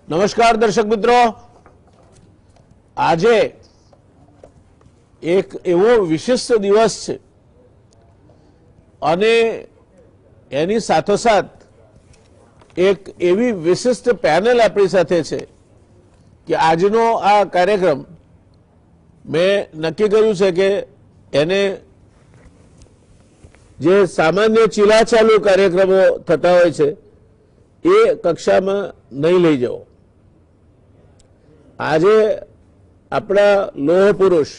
નમસ્કાર દર્શક મિત્રો, આજે એક એવો વિશિષ્ટ દિવસ છે અને એની સાથોસાથ એક એવી વિશિષ્ટ પેનલ આપણી સાથે છે કે આજનો આ કાર્યક્રમ મેં નક્કી કર્યું છે કે એને જે સામાન્ય ચીલાચાલુ કાર્યક્રમો થતા હોય છે એ કક્ષામાં નહીં લઈ જવો. આજે આપણા લોહ પુરુષ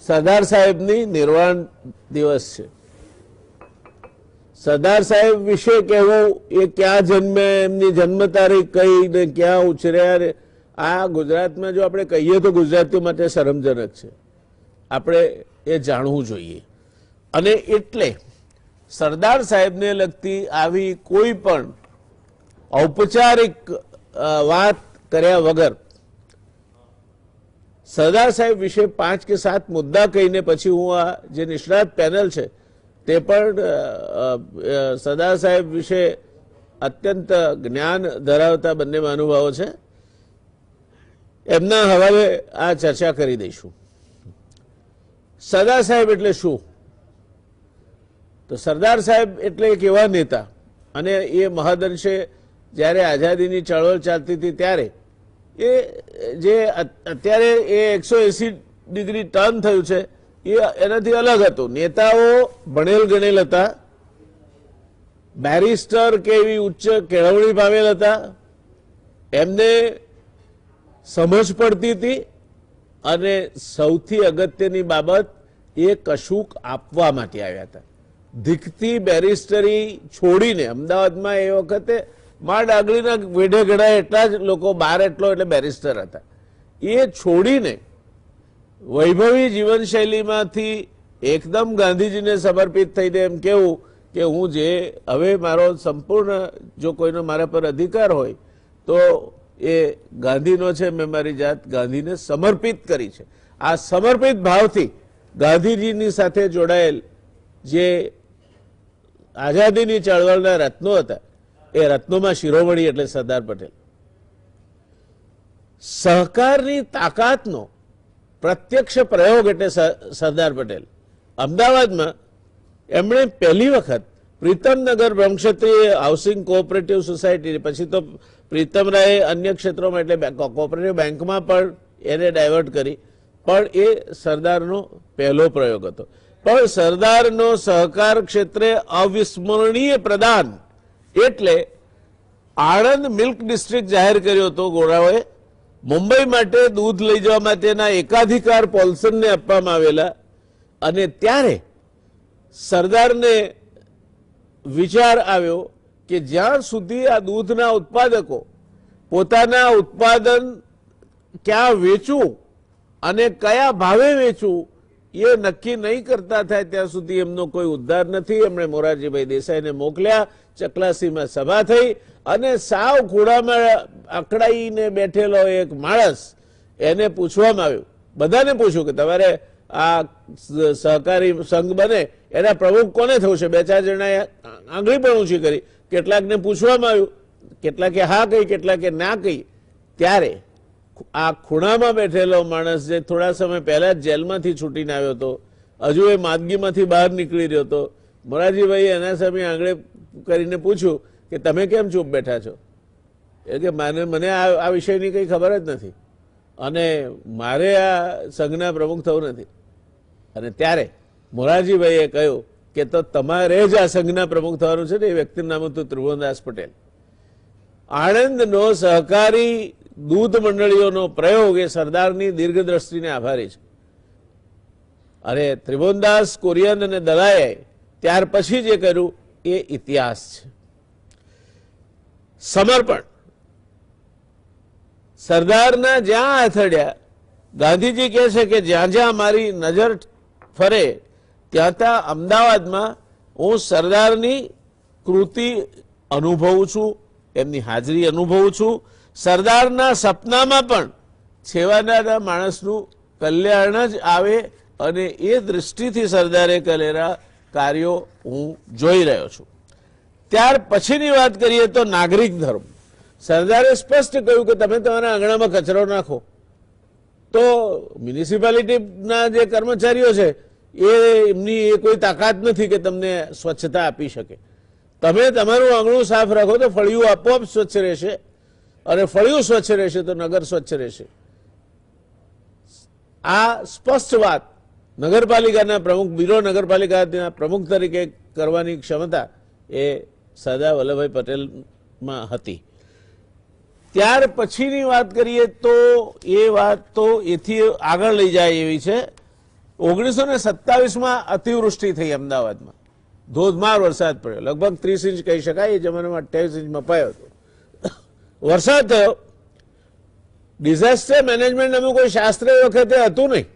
સરદાર સાહેબની નિર્વાણ દિવસ છે. સરદાર સાહેબ વિશે કહેવું એ ક્યાં જન્મ્યા, એમની જન્મ તારીખ કઈ ને ક્યાં ઉછર્યા, આ ગુજરાતમાં જો આપણે કહીએ તો ગુજરાતીઓ માટે શરમજનક છે. આપણે એ જાણવું જોઈએ. અને એટલે સરદાર સાહેબને લગતી આવી કોઈ પણ ઔપચારિક વાત કર્યા વગર સરદાર સાહેબ વિશે 5 કે 7 મુદ્દા કહીને પછી હું આ જે નિષ્ણાત પેનલ છે તે પણ સરદાર સાહેબ વિશે અત્યંત જ્ઞાન ધરાવતા બંને મહાનુભાવો છે, એમના હવાલે આ ચર્ચા કરી દઈશું. સરદાર સાહેબ એટલે શું? તો સરદાર સાહેબ એટલે એક એવા નેતા, અને એ મહદઅંશે જ્યારે આઝાદીની ચળવળ ચાલતી હતી ત્યારે એ જે અત્યારે એ 180 ડિગ્રી ટર્ન થયું છે એ એનાથી અલગ હતું. નેતાઓ ભણેલ ગણેલ હતા, બેરિસ્ટર કે એવી ઉચ્ચ કેળવણી પામેલ હતા, એમને સમજ પડતી હતી અને સૌથી અગત્યની બાબત એ કશુંક આપવા માટે આવ્યા હતા. ધીકતી બેરિસ્ટરી છોડીને અમદાવાદમાં એ વખતે ડાગલીના વેઢે ગળા એટલા જ લોકો, બાર એટલો એટલે બેરિસ્ટર હતા, એ છોડીને વૈભવી જીવનશૈલીમાંથી એકદમ ગાંધીજીને સમર્પિત થઈને એમ કેવું કે હું જે હવે મારો સંપૂર્ણ જો કોઈનો મારા પર અધિકાર હોય તો એ ગાંધીનો છે, મેં મારી જાત ગાંધીને સમર્પિત કરી છે. આ સમર્પિત ભાવથી ગાંધીજીની સાથે જોડાયેલ જે આઝાદીની ચળવળના રત્નો હતા એ રત્નોમાં શિરોમણી એટલે સરદાર પટેલ. સહકારની તાકાતનો પ્રત્યક્ષ પ્રયોગ એટલે સરદાર પટેલ. અમદાવાદમાં એમણે પહેલી વખત પ્રીતમનગર બ્રહ્મક્ષત્રિય હાઉસિંગ કોઓપરેટિવ સોસાયટી, પછી તો પ્રીતમરાયે અન્ય ક્ષેત્રોમાં એટલે કોઓપરેટિવ બેંકમાં પણ એને ડાયવર્ટ કરી, પણ એ સરદારનો પહેલો પ્રયોગ હતો. પણ સરદારનો સહકાર ક્ષેત્રે અવિસ્મરણીય પ્રદાન એટલે આણંદ મિલ્ક ડિસ્ટ્રિક્ટ જાહેર કર્યો હતો ગોરાઓએ. મુંબઈ માટે દૂધ લઈ જવા માટેના એકાધિકાર પોલ્સનને આપવામાં આવેલા, અને ત્યારે સરદારને વિચાર આવ્યો કે જ્યાં સુધી આ દૂધના ઉત્પાદકો પોતાના ઉત્પાદન ક્યાં વેચવું અને કયા ભાવે વેચવું એ નક્કી નહીં કરતા થાય ત્યાં સુધી એમનો કોઈ ઉદ્ધાર નથી. એમણે મોરારજીભાઈ દેસાઈને મોકલ્યા, ચકલાસીમાં સભા થઈ અને સાવ ખૂણામાં અકળાઈને બેઠેલો એક માણસ, એને પૂછવામાં આવ્યું, બધાને પૂછ્યું કે તમારે આ સહકારી સંઘ બને એના પ્રમુખ કોને થવું છે? 2-4 જણાએ આંગળી પણ ઊંચી કરી. કેટલાકને પૂછવામાં આવ્યું, કેટલાકે હા કહી, કેટલાકે ના કહી. ત્યારે આ ખૂણામાં બેઠેલો માણસ, જે થોડા સમય પહેલા જ જેલમાંથી છૂટીને આવ્યો હતો, હજુ એ માંદગીમાંથી બહાર નીકળી રહ્યો હતો, મોરારજીભાઈએ એના સામે આંગળે કરીને પૂછ્યું કે તમે કેમ ચૂપ બેઠા છો? એટલે કે મને આ વિષયની કંઈ ખબર જ નથી અને મારે આ સંઘના પ્રમુખ થવું નથી. અને ત્યારે મોરારજીભાઈએ કહ્યું કે તો તમારે જ આ સંઘના પ્રમુખ થવાનું છે ને. એ વ્યક્તિનું નામ હતું ત્રિભુવનદાસ પટેલ. આણંદનો સહકારી દૂધ મંડળીઓનો પ્રયોગ એ સરદારની દીર્ઘદ્રષ્ટિને આભારી છે. અને ત્રિભુવનદાસ, કુરિયન અને દલાએ ત્યાર પછી જે કર્યું એ ઇતિહાસ છે. સમર્પણ સરદારના જ્યાં અથડ્યા, ગાંધીજી કહે છે કે જ્યાં જ્યાં મારી નજર ફરે ત્યાં ત્યાં અમદાવાદમાં હું સરદારની કૃતિ અનુભવું છું, એમની હાજરી અનુભવું છું. સરદારના સપનામાં પણ છેવાડાના માણસનું કલ્યાણ જ આવે અને એ દૃષ્ટિથી સરદારે કરેલા કાર્યો હું જોઈ રહ્યો છું. ત્યાર પછીની વાત કરીએ તો નાગરિક ધર્મ. સરદારે સ્પષ્ટ કહ્યું કે તમે તમારા આંગણામાં કચરો નાખો, તો મ્યુનિસિપાલિટીના જે કર્મચારીઓ છે એમની એ કોઈ તાકાત નથી કે તમને સ્વચ્છતા આપી શકે. તમે તમારું આંગણું સાફ રાખો તો ફળિયું આપોઆપ સ્વચ્છ રહેશે, અને ફળિયું સ્વચ્છ રહેશે તો નગર સ્વચ્છ રહેશે. આ સ્પષ્ટ વાત નગરપાલિકાના પ્રમુખ, બ્યુરો નગરપાલિકાના પ્રમુખ તરીકે કરવાની ક્ષમતા એ સરદાર વલ્લભભાઈ પટેલમાં હતી. ત્યાર પછીની વાત કરીએ તો એ વાત તો એથી આગળ લઈ જાય એવી છે. 1927માં અતિવૃષ્ટિ થઈ અમદાવાદમાં, ધોધમાર વરસાદ પડ્યો, લગભગ 30 ઇંચ કહી શકાય, એ જમાનામાં 28 ઇંચ મપાયો હતો. વરસાદ થયો. ડિઝાસ્ટર મેનેજમેન્ટ નામનું કોઈ શાસ્ત્ર એ વખતે હતું નહીં,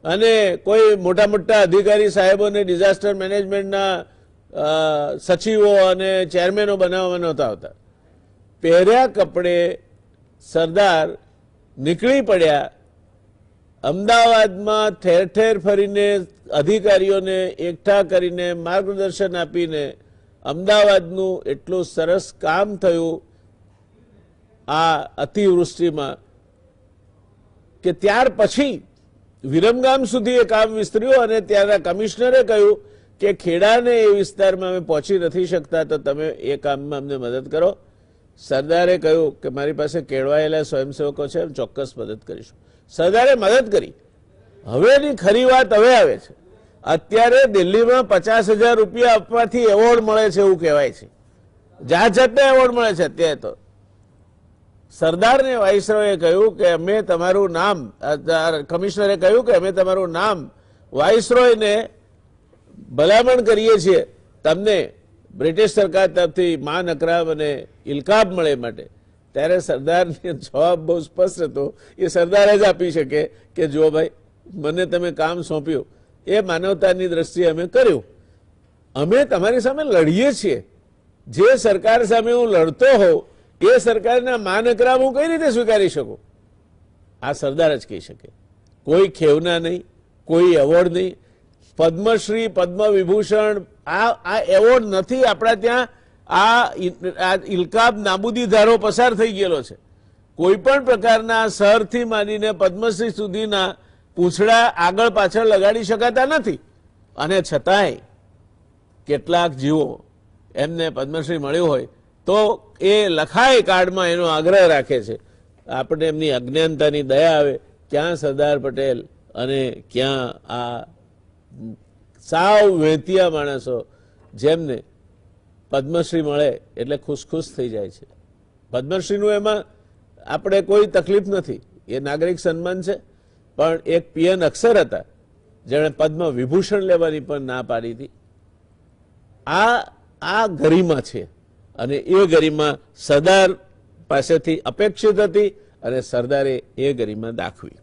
અને કોઈ મોટા મોટા અધિકારી સાહેબોને ડિઝાસ્ટર મેનેજમેન્ટના સચિવો અને ચેરમેનો બનાવવામાં નહોતા આવતા. પહેર્યા કપડે સરદાર નીકળી પડ્યા. અમદાવાદમાં ઠેર ઠેર ફરીને અધિકારીઓને એકઠા કરીને માર્ગદર્શન આપીને અમદાવાદનું એટલું સરસ કામ થયું આ અતિવૃષ્ટિમાં કે ત્યાર પછી વિરમગામ સુધી એ કામ વિસ્તર્યું, અને ત્યારના કમિશનરે કહ્યું કે ખેડાને એ વિસ્તારમાં અમે પહોંચી નથી શકતા, તો તમે એ કામમાં અમને મદદ કરો. સરદારે કહ્યું કે મારી પાસે કેળવાયેલા સ્વયંસેવકો છે, ચોક્કસ મદદ કરીશું. સરદારે મદદ કરી. હવેની ખરી વાત હવે આવે છે. અત્યારે દિલ્હીમાં 50,000 રૂપિયા આપવાથી એવોર્ડ મળે છે એવું કહેવાય છે. જાત જાતના એવોર્ડ મળે છે અત્યારે તો. સરદારને વાઇસરોયે કહ્યું કે અમે તમારું નામ, કમિશનરે કહ્યું કે અમે તમારું નામ વાઇસરોયને ભલામણ કરીએ છીએ તમને બ્રિટિશ સરકાર તરફથી માન અકરામ અને ઇલકાબ મળે માટે. ત્યારે સરદારનો જવાબ બહુ સ્પષ્ટ હતો. એ સરદાર જ આપી શકે કે જો ભાઈ મને તમે કામ સોંપ્યું એ માનવતાની દ્રષ્ટિએ અમે કર્યું. અમે તમારી સામે લડીએ છીએ. જે સરકાર સામે હું લડતો હોઉં એ સરકારના માન અકરામ હું કઈ રીતે સ્વીકારી શકું? આ સરદાર જ કહી શકે. કોઈ ખેવના નહીં, કોઈ એવોર્ડ નહીં. પદ્મશ્રી, પદ્મવિભૂષણ આ એવોર્ડ નથી આપણા ત્યાં. આ ઇલકાબ નાબૂદી ધારો પસાર થઈ ગયેલો છે. કોઈ પણ પ્રકારના સરથી માંડીને પદ્મશ્રી સુધીના પૂંછડા આગળ પાછળ લગાડી શકાતા નથી. અને છતાંય કેટલાક જીવો એમને પદ્મશ્રી મળ્યું હોય તો એ લખાય કાર્ડમાં એનો આગ્રહ રાખે છે. આપણે એમની અજ્ઞાનતાની દયા આવે. ક્યાં સરદાર પટેલ અને ક્યાં આ સાવ વેતિયા માણસો જેમને પદ્મશ્રી મળે એટલે ખુશ થઈ જાય છે. પદ્મશ્રીનું એમાં આપણે કોઈ તકલીફ નથી, એ નાગરિક સન્માન છે. પણ એક પીએન અક્ષર હતા જેણે પદ્મ વિભૂષણ લેવાની પણ ના પાડી હતી. આ ગરિમા છે, અને એ ગરિમા સરદાર પાસેથી અપેક્ષિત હતી, અને સરદારે એ ગરિમા દાખવી.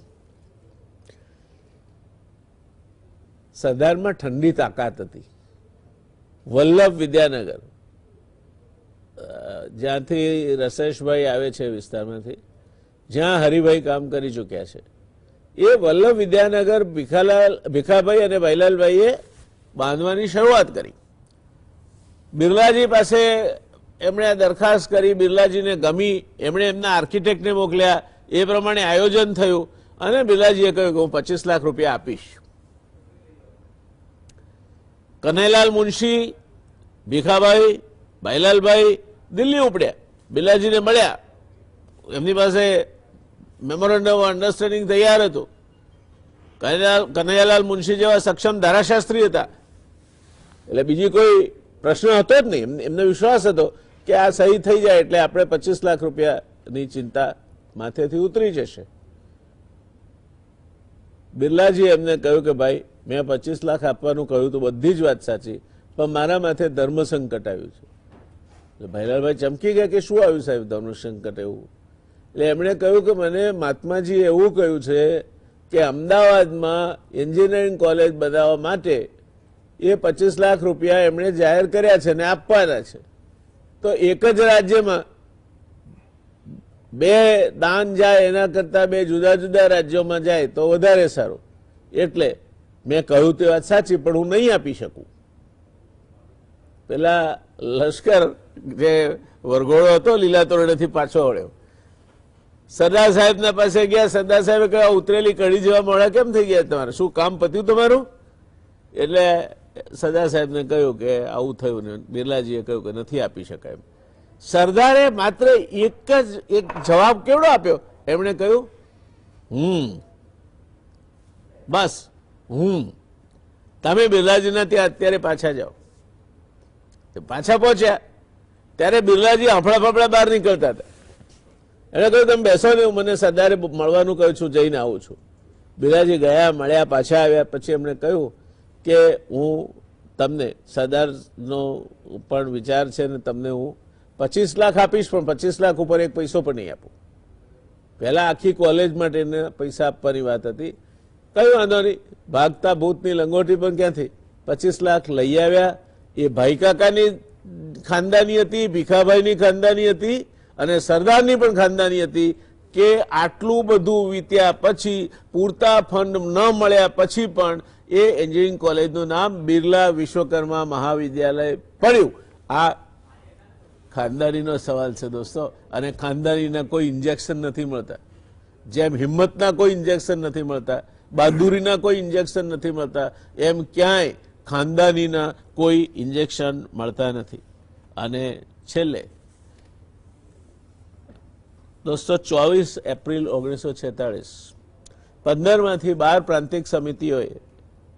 સરદારમાં ઠંડી તાકાત હતી. વલ્લભ વિદ્યાનગર, જ્યાંથી રસેશભાઈ આવે છે વિસ્તારમાંથી, જ્યાં હરિભાઈ કામ કરી ચૂક્યા છે, એ વલ્લભ વિદ્યાનગર ભીખાભાઈ અને ભાઈલાલભાઈએ બાંધવાની શરૂઆત કરી. બિરલાજી પાસે એમણે આ દરખાસ્ત કરી, બિરલાજીને ગમી, એમણે એમના આર્કિટેક્ટને મોકલ્યા, એ પ્રમાણે આયોજન થયું, અને બિરલાજીએ કહ્યું કે હું 25 લાખ રૂપિયા આપીશ. કનૈયાલાલ મુનશી, ભીખાભાઈ, ભાઈલાલભાઈ દિલ્હી ઉપડ્યા, બિરલાજીને મળ્યા. એમની પાસે મેમોરેન્ડમ ઓફ અન્ડરસ્ટેન્ડિંગ તૈયાર હતું. કનૈયાલાલ મુનશી જેવા સક્ષમ ધારાશાસ્ત્રી હતા, એટલે બીજી કોઈ પ્રશ્ન હતો જ નહીં. એમને વિશ્વાસ હતો કે આ સહી થઈ જાય એટલે આપણે 25 લાખ રૂપિયાની ચિંતા માથેથી ઉતરી જશે. બિરલાજી એમને કહ્યું કે ભાઈ મેં 25 લાખ આપવાનું કહ્યું તો બધી જ વાત સાચી, પણ મારા માથે ધર્મ સંકટ આવ્યું છે. ભાઈલાલભાઈ ચમકી ગયા કે શું આવ્યું સાહેબ ધર્મ સંકટ એવું? એટલે એમણે કહ્યું કે મને મહાત્માજીએ એવું કહ્યું છે કે અમદાવાદમાં એન્જિનિયરિંગ કોલેજ બનાવવા માટે એ 25 લાખ રૂપિયા એમણે જાહેર કર્યા છે ને આપવાના છે. તો એક જ રાજ્યમાં બે દાન જાય એના કરતાં બે જુદા જુદા રાજ્યોમાં જાય તો વધારે સારું. એટલે મેં કહ્યું તે વાત સાચી, પણ હું નહીં આપી શકું. પેલા લશ્કર જે વરઘોડો હતો, લીલા તોરણેથી પાછો વળ્યો. સરદાર સાહેબના પાસે ગયા. સરદાર સાહેબે કહ્યું, ઉતરેલી કઢી જેવા મોડા કેમ થઈ ગયા તમારે? શું કામ પત્યું તમારું? એટલે સરદાર સાહેબને કહ્યું કે આવું થયું ને. બિરલાજીએ કહ્યું કે નથી આપી શકાય. સરદારે માત્ર એક જવાબ કેવડો આપ્યો? એમણે કહ્યું બસ તમે બિરલાજીના ત્યાં અત્યારે પાછા જાઓ. પાછા પહોંચ્યા ત્યારે બિરલાજી હફડા ફફડા બહાર નીકળતા હતા. એને કહ્યું તમે બેસો ને, હું મને સરદારે મળવાનું કહ્યું છું, જઈને આવું છું. બિરલાજી ગયા, મળ્યા, પાછા આવ્યા. પછી એમણે કહ્યું કે હું તમને સરદારનો પણ વિચાર છે ને તમને હું 25 લાખ આપીશ, પણ 25 લાખ ઉપર એક પૈસો પણ નહીં આપું. પહેલા આખી કોલેજ માટે પૈસા આપવાની વાત હતી. કયું વાંધો નહીં, ભાગતા ભૂતની લંગોટી પણ ક્યાંથી 25 લાખ લઈ આવ્યા. એ ભાઈ કાકાની ખાનદાની હતી, ભીખાભાઈની ખાનદાની હતી અને સરદારની પણ ખાનદાની હતી કે આટલું બધું વીત્યા પછી, પૂરતા ફંડ ન મળ્યા પછી પણ એ એન્જિનિયરિંગ કોલેજનું નામ બિરલા વિશ્વકર્મા મહાવિદ્યાલય પડ્યું. આ ખાનદાનીનો સવાલ છે દોસ્તો. અને ખાનદાનીના કોઈ ઇન્જેક્શન નથી મળતા. જેમ હિંમતના કોઈ ઇન્જેક્શન નથી મળતા, બહાદુરીના કોઈ ઇન્જેક્શન નથી મળતા, એમ ક્યાંય ખાનદાનીના કોઈ ઇન્જેક્શન મળતા નથી. અને છેલ્લે દોસ્તો 24 એપ્રિલ 1946 15માંથી 12 પ્રાંતિક સમિતિઓએ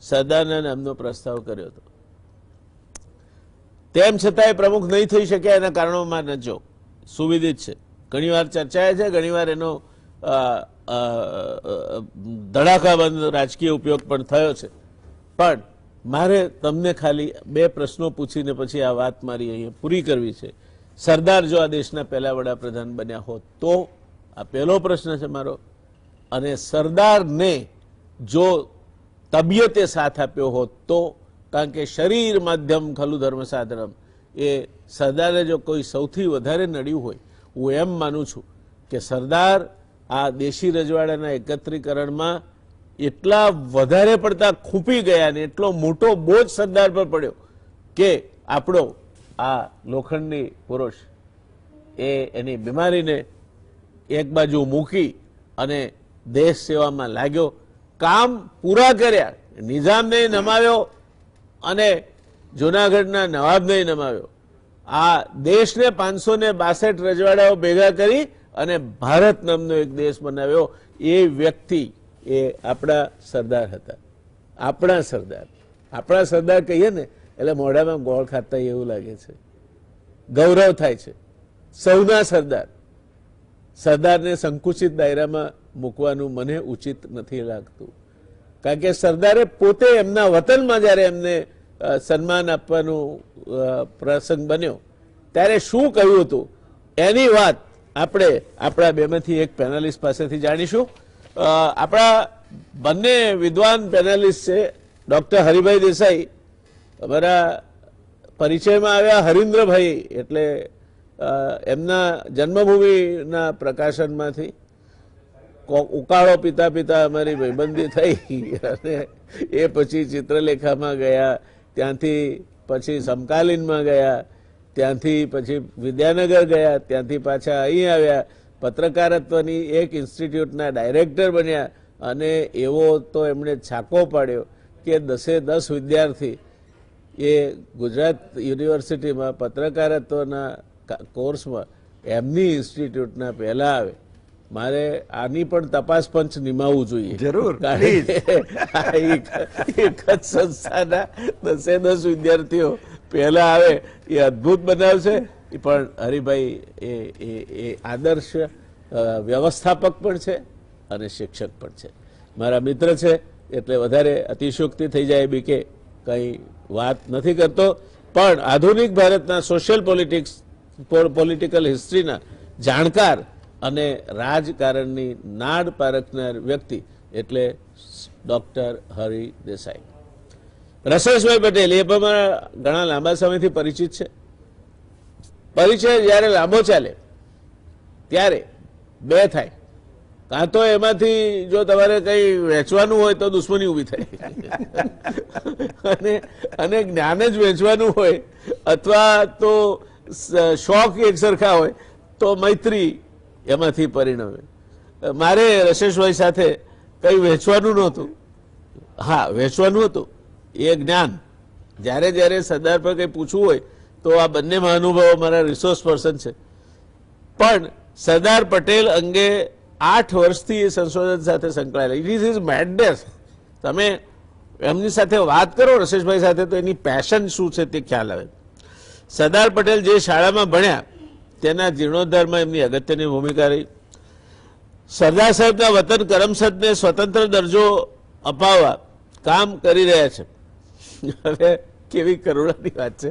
સરદારના નામનો પ્રસ્તાવ કર્યો હતો. તેમ છતાં એ પ્રમુખ નહીં થઈ શક્યા. એના કારણોમાં નજો સુવિદિત છે, ઘણીવાર ચર્ચાય છે, ઘણીવાર એનો ધડાકાબંધ રાજકીય ઉપયોગ પણ થયો છે. પણ મારે તમને ખાલી 2 પ્રશ્નો પૂછીને પછી આ વાત મારી અહીંયા પૂરી કરવી છે. સરદાર જો આ દેશના પહેલા વડાપ્રધાન બન્યા હોત તો, આ પહેલો પ્રશ્ન છે મારો. અને સરદારને જો તબિયતે સાથ આપ્યો હોત તો, કારણ કે શરીર માધ્યમ ખલુ ધર્મ સાધનમ, એ સરદારે જો કોઈ સૌથી વધારે નડ્યું હોય, હું એમ માનું છું કે સરદાર આ દેશી રજવાડાના એકત્રીકરણમાં એટલા વધારે પડતા ખૂંપી ગયા ને એટલો મોટો બોજ સરદાર પર પડ્યો કે આપણો આ લોખંડી પુરુષ એની બીમારીને એક બાજુ મૂકી અને દેશ સેવામાં લાગ્યો. કામ પૂરા કર્યા. નિઝામને નમાવ્યો અને જૂનાગઢના નવાબને નમાવ્યો. આ દેશને 562 રજવાડાઓ ભેગા કરી અને ભારત નામનો એક દેશ બનાવ્યો. એ વ્યક્તિ એ આપણા સરદાર હતા. આપણા સરદાર કહીએ ને એટલે મોઢામાં ગોળ ખાતા એવું લાગે છે, ગૌરવ થાય છે. સૌના સરદાર. સરદારને સંકુચિત દાયરામાં મૂકવાનું મને ઉચિત નથી લાગતું. કારણ કે સરદારે પોતે એમના વતનમાં જ્યારે એમને સન્માન આપવાનો પ્રસંગ બન્યો ત્યારે શું કહ્યું હતું એની વાત આપણે આપણા બેમાંથી એક પેનલિસ્ટ પાસેથી જાણીશું. આપણા બંને વિદ્વાન પેનલિસ્ટ છે. ડોક્ટર હરિભાઈ દેસાઈ અમારા પરિચયમાં આવ્યા. હરીન્દ્રભાઈ એટલે એમના જન્મભૂમિના પ્રકાશનમાંથી ઉકાળો પિતા પિતા અમારી ભાઈબંધી થઈ અને એ પછી ચિત્રલેખામાં ગયા, ત્યાંથી પછી સમકાલીનમાં ગયા, ત્યાંથી પછી વિદ્યાનગર ગયા, ત્યાંથી પાછા અહીં આવ્યા, પત્રકારત્વની એક ઇન્સ્ટિટ્યૂટના ડાયરેક્ટર બન્યા અને એવો તો એમણે છાકો પાડ્યો કે 10 વિદ્યાર્થી એ ગુજરાત યુનિવર્સિટીમાં પત્રકારત્વના કોર્સમાં એમની ઇન્સ્ટિટ્યૂટના પહેલા આવે. મારે આની પણ તપાસ પંચ નિમાવવું જોઈએ. જરૂર. એક જ સંસ્થાના 10 વિદ્યાર્થીઓ પહેલા આવે એ અદભુત બનાવશે. પણ હરિભાઈ એ આદર્શ વ્યવસ્થાપક પણ છે અને શિક્ષક પણ છે. મારા મિત્ર છે એટલે વધારે અતિશયોક્તિ થઈ જાય બીકે કંઈ વાત નથી કરતો. પણ આધુનિક ભારતના સોશિયલ પોલિટિકલ હિસ્ટ્રીના જાણકાર અને રાજકારણની નાડ પારખનાર વ્યક્તિ એટલે ડોક્ટર હરિ દેસાઈ. રસેશભાઈ પટેલ એ પણ મારા ઘણા લાંબા સમયથી પરિચિત છે. પરિચય જ્યારે લાંબો ચાલે ત્યારે 2 થાય. કાં તો એમાંથી જો તમારે કંઈ વેચવાનું હોય તો દુશ્મની ઊભી થાય અને જ્ઞાન જ વેચવાનું હોય અથવા તો શોખ એક સરખા હોય તો મૈત્રી એમાંથી પરિણમે. મારે રશેશભાઈ સાથે કંઈ વહેંચવાનું નહોતું. હા, વહેંચવાનું હતું એ જ્ઞાન. જ્યારે જ્યારે સરદાર પર કંઈ પૂછવું હોય તો આ બંને મહાનુભાવો મારા રિસોર્સ પર્સન છે. પણ સરદાર પટેલ અંગે 8 વર્ષથી એ સંશોધન સાથે સંકળાયેલા. It is madness. તમે એમની સાથે વાત કરો રશેશભાઈ સાથે તો એની પેશન શું છે તે ખ્યાલ આવે. સરદાર પટેલ જે શાળામાં ભણ્યા તેના જીર્ણોદ્ધારમાં એમની અગત્યની ભૂમિકા રહી. સરદાર સાહેબના વતન કરમસદને સ્વતંત્ર દરજ્જો અપાવવા કામ કરી રહ્યા છે. હવે કેવી કરુણાની વાત છે,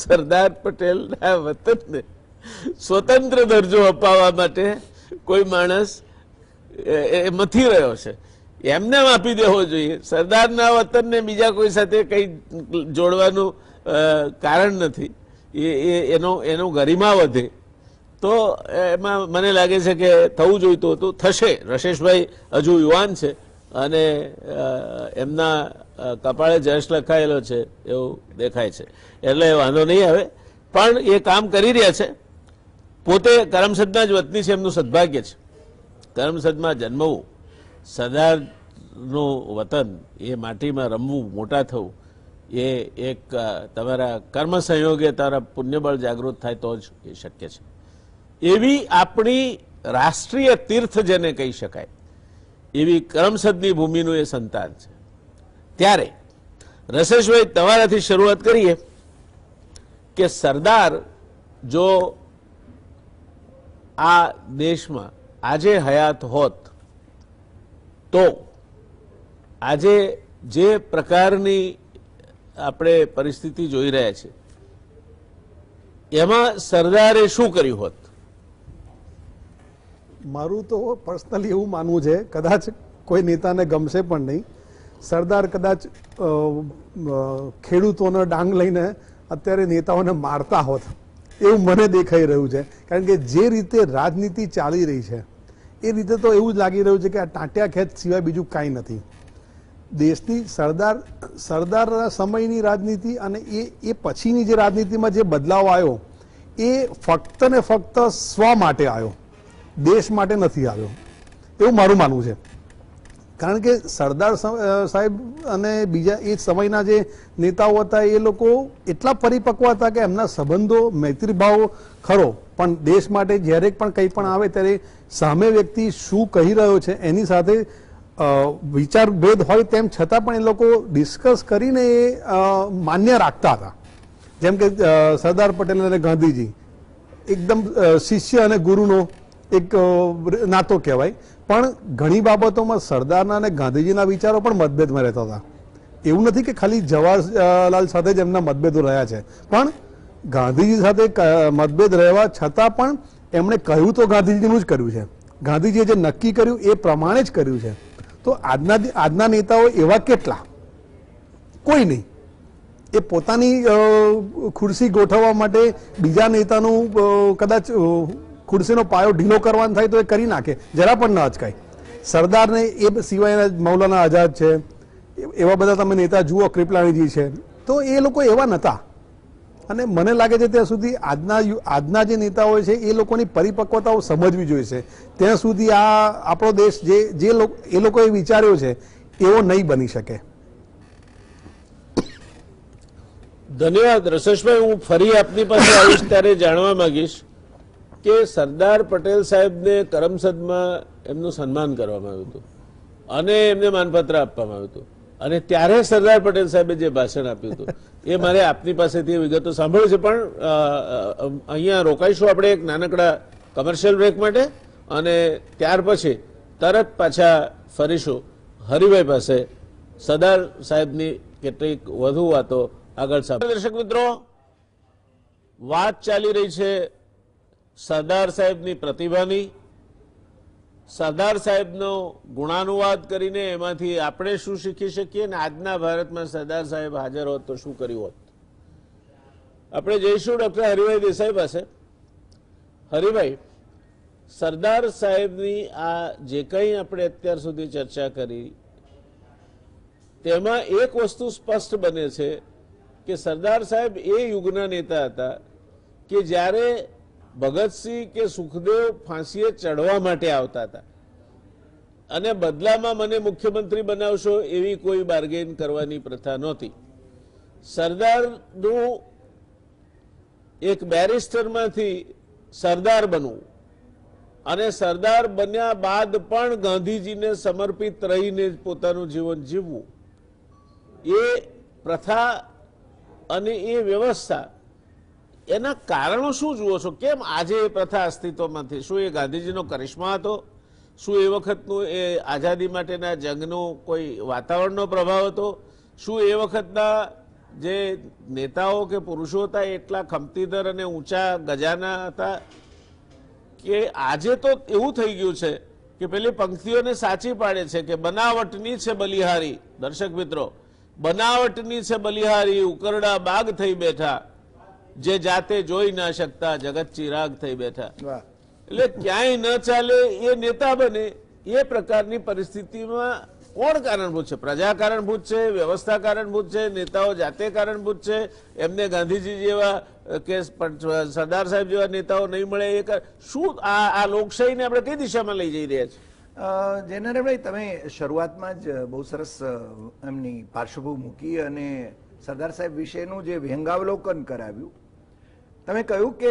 સરદાર પટેલના વતનને સ્વતંત્ર દરજ્જો અપાવવા માટે કોઈ માણસ મથી રહ્યો છે. એમને આપી દેવો જોઈએ. સરદારના વતનને બીજા કોઈ સાથે કંઈ જોડવાનું કારણ નથી. એનો ગરિમા વધે તો એમાં મને લાગે છે કે થવું જોઈતું હતું, થશે. રશેશભાઈ હજુ યુવાન છે અને એમના કપાળે જશ લખાયેલો છે એવું દેખાય છે, એટલે વાંધો નહીં આવે. પણ એ કામ કરી રહ્યા છે. પોતે કરમસદના જ વતની છે, એમનું સદભાગ્ય છે કરમસદમાં જન્મવું. સરદારનું વતન, એ માટીમાં રમવું, મોટા થવું, એ એક તમારા કર્મ સંયોગે તારા પુણ્યબળ જાગૃત થાય તો જ એ શક્ય છે. એવી આપણી રાષ્ટ્રીય તીર્થ જેને કહી શકાય એવી કરમસદની ભૂમિનું એ સંતાન છે. ત્યારે રશેશભાઈ, તમારાથી શરૂઆત કરીએ કે સરદાર જો આ દેશમાં આજે હયાત હોત તો આજે જે પ્રકારની આપણે પરિસ્થિતિ જોઈ રહ્યા છીએ એમાં સરદારે શું કર્યું હોત? મારું તો પર્સનલી એવું માનવું છે, કદાચ કોઈ નેતાને ગમશે પણ નહીં, સરદાર કદાચ ખેડૂતોનો ડાંગ લઈને અત્યારે નેતાઓને મારતા હોત એવું મને દેખાઈ રહ્યું છે. કારણ કે જે રીતે રાજનીતિ ચાલી રહી છે એ રીતે તો એવું જ લાગી રહ્યું છે કે આ ટાંટ્યા ખેંચ સિવાય બીજું કાંઈ નથી. દેશની સરદારના સમયની રાજનીતિ અને એ પછીની જે રાજનીતિમાં જે બદલાવ આવ્યો એ ફક્ત ને ફક્ત સ્વ માટે આવ્યો, દેશ માટે નથી આવ્યો એવું મારું માનવું છે. કારણ કે સરદાર સાહેબ અને બીજા એ સમયના જે નેતાઓ હતા એ લોકો એટલા પરિપક્વ હતા કે એમના સંબંધો મૈત્રીભાવ ખરો, પણ દેશ માટે જ્યારે પણ કંઈ પણ આવે ત્યારે સામે વ્યક્તિ શું કહી રહ્યો છે એની સાથે વિચાર ભેદ હોય તેમ છતાં પણ એ લોકો ડિસ્કસ કરીને એ માન્ય રાખતા હતા. જેમ કે સરદાર પટેલ અને ગાંધીજી એકદમ શિષ્ય અને ગુરુનો એક નાતો કહેવાય, પણ ઘણી બાબતોમાં સરદારના અને ગાંધીજીના વિચારો પણ મતભેદમાં રહેતા હતા. એવું નથી કે ખાલી જવાહરલાલ સાથે જ એમના મતભેદો રહ્યા છે, પણ ગાંધીજી સાથે મતભેદ રહેવા છતાં પણ એમણે કહ્યું તો ગાંધીજીનું જ કર્યું છે. ગાંધીજીએ જે નક્કી કર્યું એ પ્રમાણે જ કર્યું છે. તો આજના નેતાઓ એવા કેટલા? કોઈ નહીં. એ પોતાની ખુરશી ગોઠવવા માટે બીજા નેતાનું કદાચ ખુરશીનો પાયો ઢીલો કરવાનો થાય તો એ કરી નાખે, જરા પણ ન અચકાય. સરદારને એ સિવાયના મૌલાના આઝાદ છે, એવા બધા તમે નેતા જુઓ, કૃપલાણીજી છે, તો એ લોકો એવા નહોતા. અને મને લાગે છે ત્યાં સુધી આજના જે નેતાઓ છે એ લોકોની પરિપક્વતાઓ સમજવી જોઈશે. ત્યાં સુધી આ આપણો દેશ જે એ લોકોએ વિચાર્યો છે એવો નહીં બની શકે. ધન્યવાદ રશેશભાઈ. હું ફરી આપની પાસે આવીશ ત્યારે જાણવા માંગીશ કે સરદાર પટેલ સાહેબને કરમસદમાં એમનું સન્માન કરવામાં આવ્યું હતું અને એમને માનપત્ર આપવામાં આવ્યું હતું, અને ત્યારે સરદાર પટેલ સાહેબે જે ભાષણ આપ્યું હતું એ મારે આપની પાસેથી વિગતો સાંભળવી છે. પણ અહીંયા રોકાઈશું આપણે એક નાનકડા કમર્શિયલ બ્રેક માટે, અને ત્યાર પછી તરત પાછા ફરીશું હરિભાઈ પાસે સરદાર સાહેબની કેટલીક વધુ વાતો આગળ સાંભળીએ. દર્શક મિત્રો, વાત ચાલી રહી છે સરદાર સાહેબની પ્રતિભાની. સરદાર સાહેબનો ગુણાનુવાદ કરીને એમાંથી આપણે શું શીખી શકીએ અને આજના ભારતમાં સરદાર સાહેબ હાજર હોત તો શું કર્યું હોત. આપણે જઈશું ડોક્ટર હરિભાઈ દેસાઈ પાસે. હરિભાઈ, સરદાર સાહેબની આ જે કંઈ આપણે અત્યાર સુધી ચર્ચા કરી તેમાં એક વસ્તુ સ્પષ્ટ બને છે કે સરદાર સાહેબ એ યુગના નેતા હતા કે જ્યારે ભગતસિંહ કે સુખદેવ ફાંસીએ ચડવા માટે આવતા હતા અને બદલામાં મને મુખ્યમંત્રી બનાવશો એવી કોઈ બાર્ગેન કરવાની પ્રથા નહોતી. સરદારનું એક બેરિસ્ટરમાંથી સરદાર બનવું અને સરદાર બન્યા બાદ પણ ગાંધીજીને સમર્પિત રહીને પોતાનું જીવન જીવવું, એ પ્રથા અને એ વ્યવસ્થા, એના કારણો શું જુઓ છો? કેમ આજે એ પ્રથા અસ્તિત્વમાંથી? શું એ ગાંધીજીનો કરિશ્મા હતો? શું એ વખતનું એ આઝાદી માટેના જંગનો કોઈ વાતાવરણનો પ્રભાવ હતો? શું એ વખતના જે નેતાઓ કે પુરુષો હતા એટલા ખમતીધર અને ઊંચા ગજાના હતા? કે આજે તો એવું થઈ ગયું છે કે પેલી પંક્તિઓને સાચી પાડે છે કે બનાવટની છે બલિહારી. દર્શક મિત્રો, બનાવટની છે બલિહારી, ઉકરડા બાગ થઈ બેઠા, જે જાતે જોઈ ના શકતા જગત ચિરાગ થઈ બેઠા. એટલે ક્યાંય ન ચાલે એ નેતા બને એ પ્રકારની પરિસ્થિતિમાં કોણ કારણભૂત છે? પ્રજા કારણભૂત છે? વ્યવસ્થા કારણભૂત છે? નેતાઓ જાતે કારણભૂત છે? એમને ગાંધીજી જેવા કે સરદાર સાહેબ જેવા નેતાઓ નહીં મળે એ શું? આ લોકશાહીને આપણે કઈ દિશામાં લઈ જઈ રહ્યા છીએ? જયનારાયણભાઈ, તમે શરૂઆતમાં જ બહુ સરસ એમની પાર્શ્વભૂમિ મૂકી અને સરદાર સાહેબ વિશેનું જે વ્યંગાવલોકન કરાવ્યું. તમે કહ્યું કે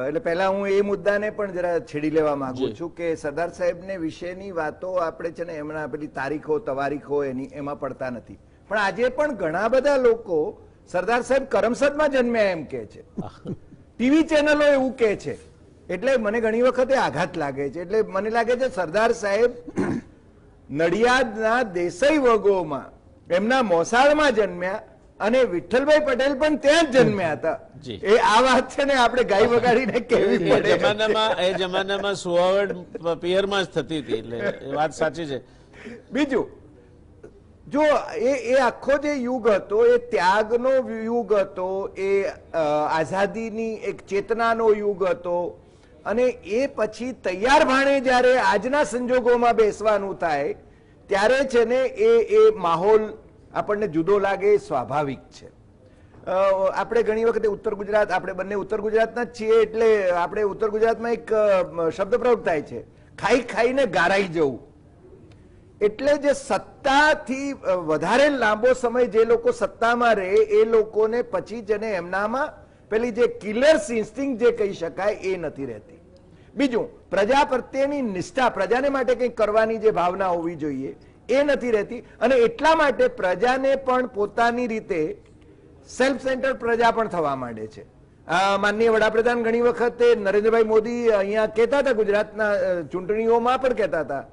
એટલે પહેલા હું એ મુદ્દાને પણ જરા છેડી લેવા માંગુ છું કે સરદાર સાહેબને વિશેની વાતો આપણે છે ને એમના પેલી તારીખો તવારીખો એમાં પડતા નથી, પણ આજે પણ ઘણા બધા લોકો સરદાર સાહેબ કરમસદમાં જન્મ્યા એમ કે છે, ટીવી ચેનલો એવું કે છે. એટલે મને ઘણી વખતે આઘાત લાગે છે. એટલે મને લાગે છે સરદાર સાહેબ નડિયાદના દેસાઈ વગોમાં એમના મોસાળમાં જન્મ્યા અને વિઠ્ઠલભાઈ પટેલ પણ ત્યાં જ જન્મ્યા હતા. એ આ વાત છે ને આપણે ગાય વગાડીને કેવી પડે. એ જમાનામાં સુવાવડ પિયરમાં જ થતી હતી, એટલે એ વાત સાચી છે. બીજું, જો એ આખો જે યુગ હતો એ ત્યાગનો યુગ હતો, એ આઝાદીની એક ચેતનાનો યુગ હતો. અને એ પછી તૈયાર ભાણે જ્યારે આજના સંજોગોમાં બેસવાનું થાય ત્યારે છે ને એ માહોલ આપણને જુદો લાગે, સ્વાભાવિક છે. આપણે ઘણી વખતે ઉત્તર ગુજરાત, આપણે બંને ઉત્તર ગુજરાતના જ છીએ, એટલે આપણે ઉત્તર ગુજરાતમાં એક શબ્દ પ્રયોગ થાય છે, ખાઈ ખાઈને ગારાઈ જવું. એટલે જે સત્તાથી વધારે લાંબો સમય જે લોકો સત્તામાં રહે એ લોકોને પછી જેને એમનામાં પેલી જે કિલર્સ ઇન્સ્ટિંક્ટ જે કહી શકાય એ નથી રહેતી. બીજું, પ્રજા પ્રત્યેની નિષ્ઠા, પ્રજાને માટે કંઈક કરવાની જે ભાવના હોવી જોઈએ એ નથી રહેતી. અને એટલા માટે પ્રજાને પણ પોતાની રીતે સેલ્ફ સેન્ટર પ્રજા પણ થવા માંડે છે. માનનીય વડાપ્રધાન ઘણી વખતે નરેન્દ્રભાઈ મોદી અહીંયા કહેતા હતા, ગુજરાતના ચૂંટણીઓમાં પણ કહેતા હતા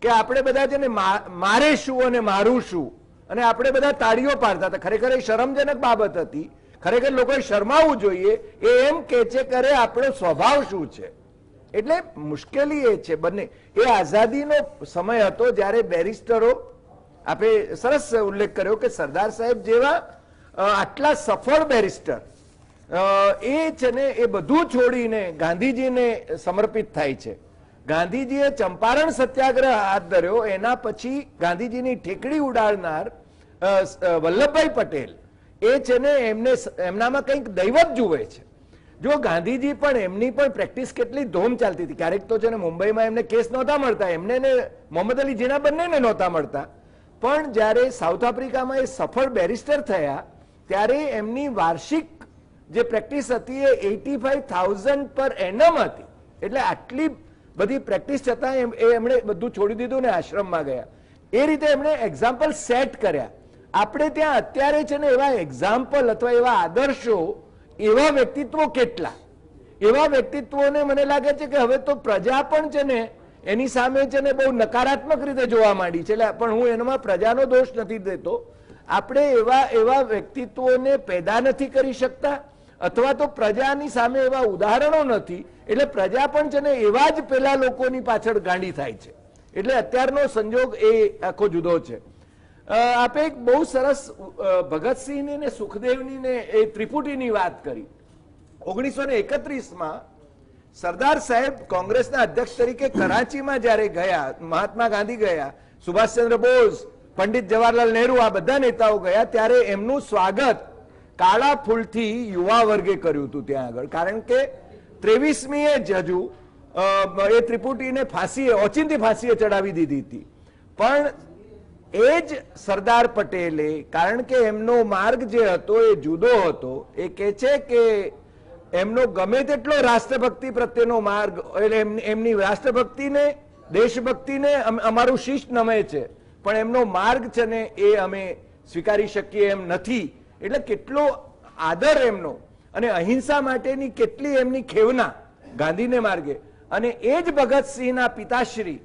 કે આપણે બધા છે ને મારે શું અને મારું શું, અને આપણે બધા તાળીઓ પાડતા હતા. ખરેખર એ શરમજનક બાબત હતી. ખરેખર લોકોએ શરમાવવું જોઈએ. એ એમ કે છે કે અરે આપણો સ્વભાવ શું છે. એટલે મુશ્કેલી એ છે બંને. એ આઝાદીનો સમય હતો જ્યારે બેરિસ્ટરો, આપણે સરસ ઉલ્લેખ કર્યો કે સરદાર સાહેબ જેવા આટલા સફળ બેરિસ્ટર એ છે ને એ બધું છોડીને ગાંધીજીને સમર્પિત થાય છે. ગાંધીજીએ ચંપારણ સત્યાગ્રહ હાથ ધર્યો, એના પછી ગાંધીજીની ઠેકડી ઉડાડનાર વલ્લભભાઈ પટેલ એ છે ને એમનામાં કંઈક દૈવત જુએ છે. જો ગાંધીજી પણ એમની પણ પ્રેક્ટિસ કેટલી ધોમ ચાલતી હતી. ક્યારેક તો છે ને મુંબઈમાં એમને કેસ નહોતા મળતા, એમને ને મોહમ્મદ અલી જીના બંનેને નહોતા મળતા. પણ જ્યારે સાઉથ આફ્રિકામાં એ સફળ બેરિસ્ટર થયા ત્યારે એમની વાર્ષિક જે પ્રેક્ટિસ હતી એ 85,000 પર એનમ હતી. એટલે આટલી બધી પ્રેક્ટિસ છતાં એમણે બધું છોડી દીધું ને આશ્રમમાં ગયા. એ રીતે એમણે એક્ઝામ્પલ સેટ કર્યા. આપણે ત્યાં અત્યારે છે ને એવા એક્ઝામ્પલ અથવા એવા આદર્શો, એવા વ્યક્તિત્વો કેટલા, એવા વ્યક્તિત્વોને મને લાગે છે કે હવે તો પ્રજા પણ છે ને એની સામે છે ને બહુ નકારાત્મક રીતે જોવા માંડી છે. એટલે પણ હું એનામાં પ્રજાનો દોષ નથી દેતો. આપણે એવા વ્યક્તિત્વોને પેદા નથી કરી શકતા અથવા તો પ્રજાની સામે એવા ઉદાહરણો નથી. એટલે પ્રજા પણ છે ને એવા જ પેલા લોકોની પાછળ ગાંડી થાય છે. એટલે અત્યારનો સંજોગ એ આખો જુદો છે. આપે એક બહુ સરસ ભગતસિંહની ને સુખદેવની ને એ ત્રિપુટીની વાત કરી. 1931માં સરદાર સાહેબ કોંગ્રેસના અધ્યક્ષ તરીકે કરાચીમાં જ્યારે ગયા, મહાત્મા ગાંધી ગયા, સુભાષચંદ્ર બોઝ, પંડિત જવાહરલાલ નહેરુ, આ બધા નેતાઓ ગયા, ત્યારે એમનું સ્વાગત કાળા ફૂલથી યુવા વર્ગે કર્યું હતું ત્યાં આગળ. કારણ કે 23મીએ જ હજુ એ ત્રિપુટીને ફાંસીએ ઓચિંતી ફાંસીએ ચડાવી દીધી હતી. પણ એ જ સરદાર પટેલે, કારણ કે એમનો માર્ગ જે હતો એ જુદો હતો, એ કહે છે કે એમનો ગમે તેટલો રાષ્ટ્રભક્તિ પ્રત્યેનો માર્ગ, એટલે એમની રાષ્ટ્રભક્તિને દેશભક્તિને અમારું શીશ નમે છે, પણ એમનો માર્ગ છે ને એ અમે સ્વીકારી શકીએ એમ નથી. એટલે કેટલો આદર એમનો અને અહિંસા માટેની કેટલી એમની ખેવના ગાંધીને માર્ગે. અને એ જ ભગતસિંહના પિતાશ્રી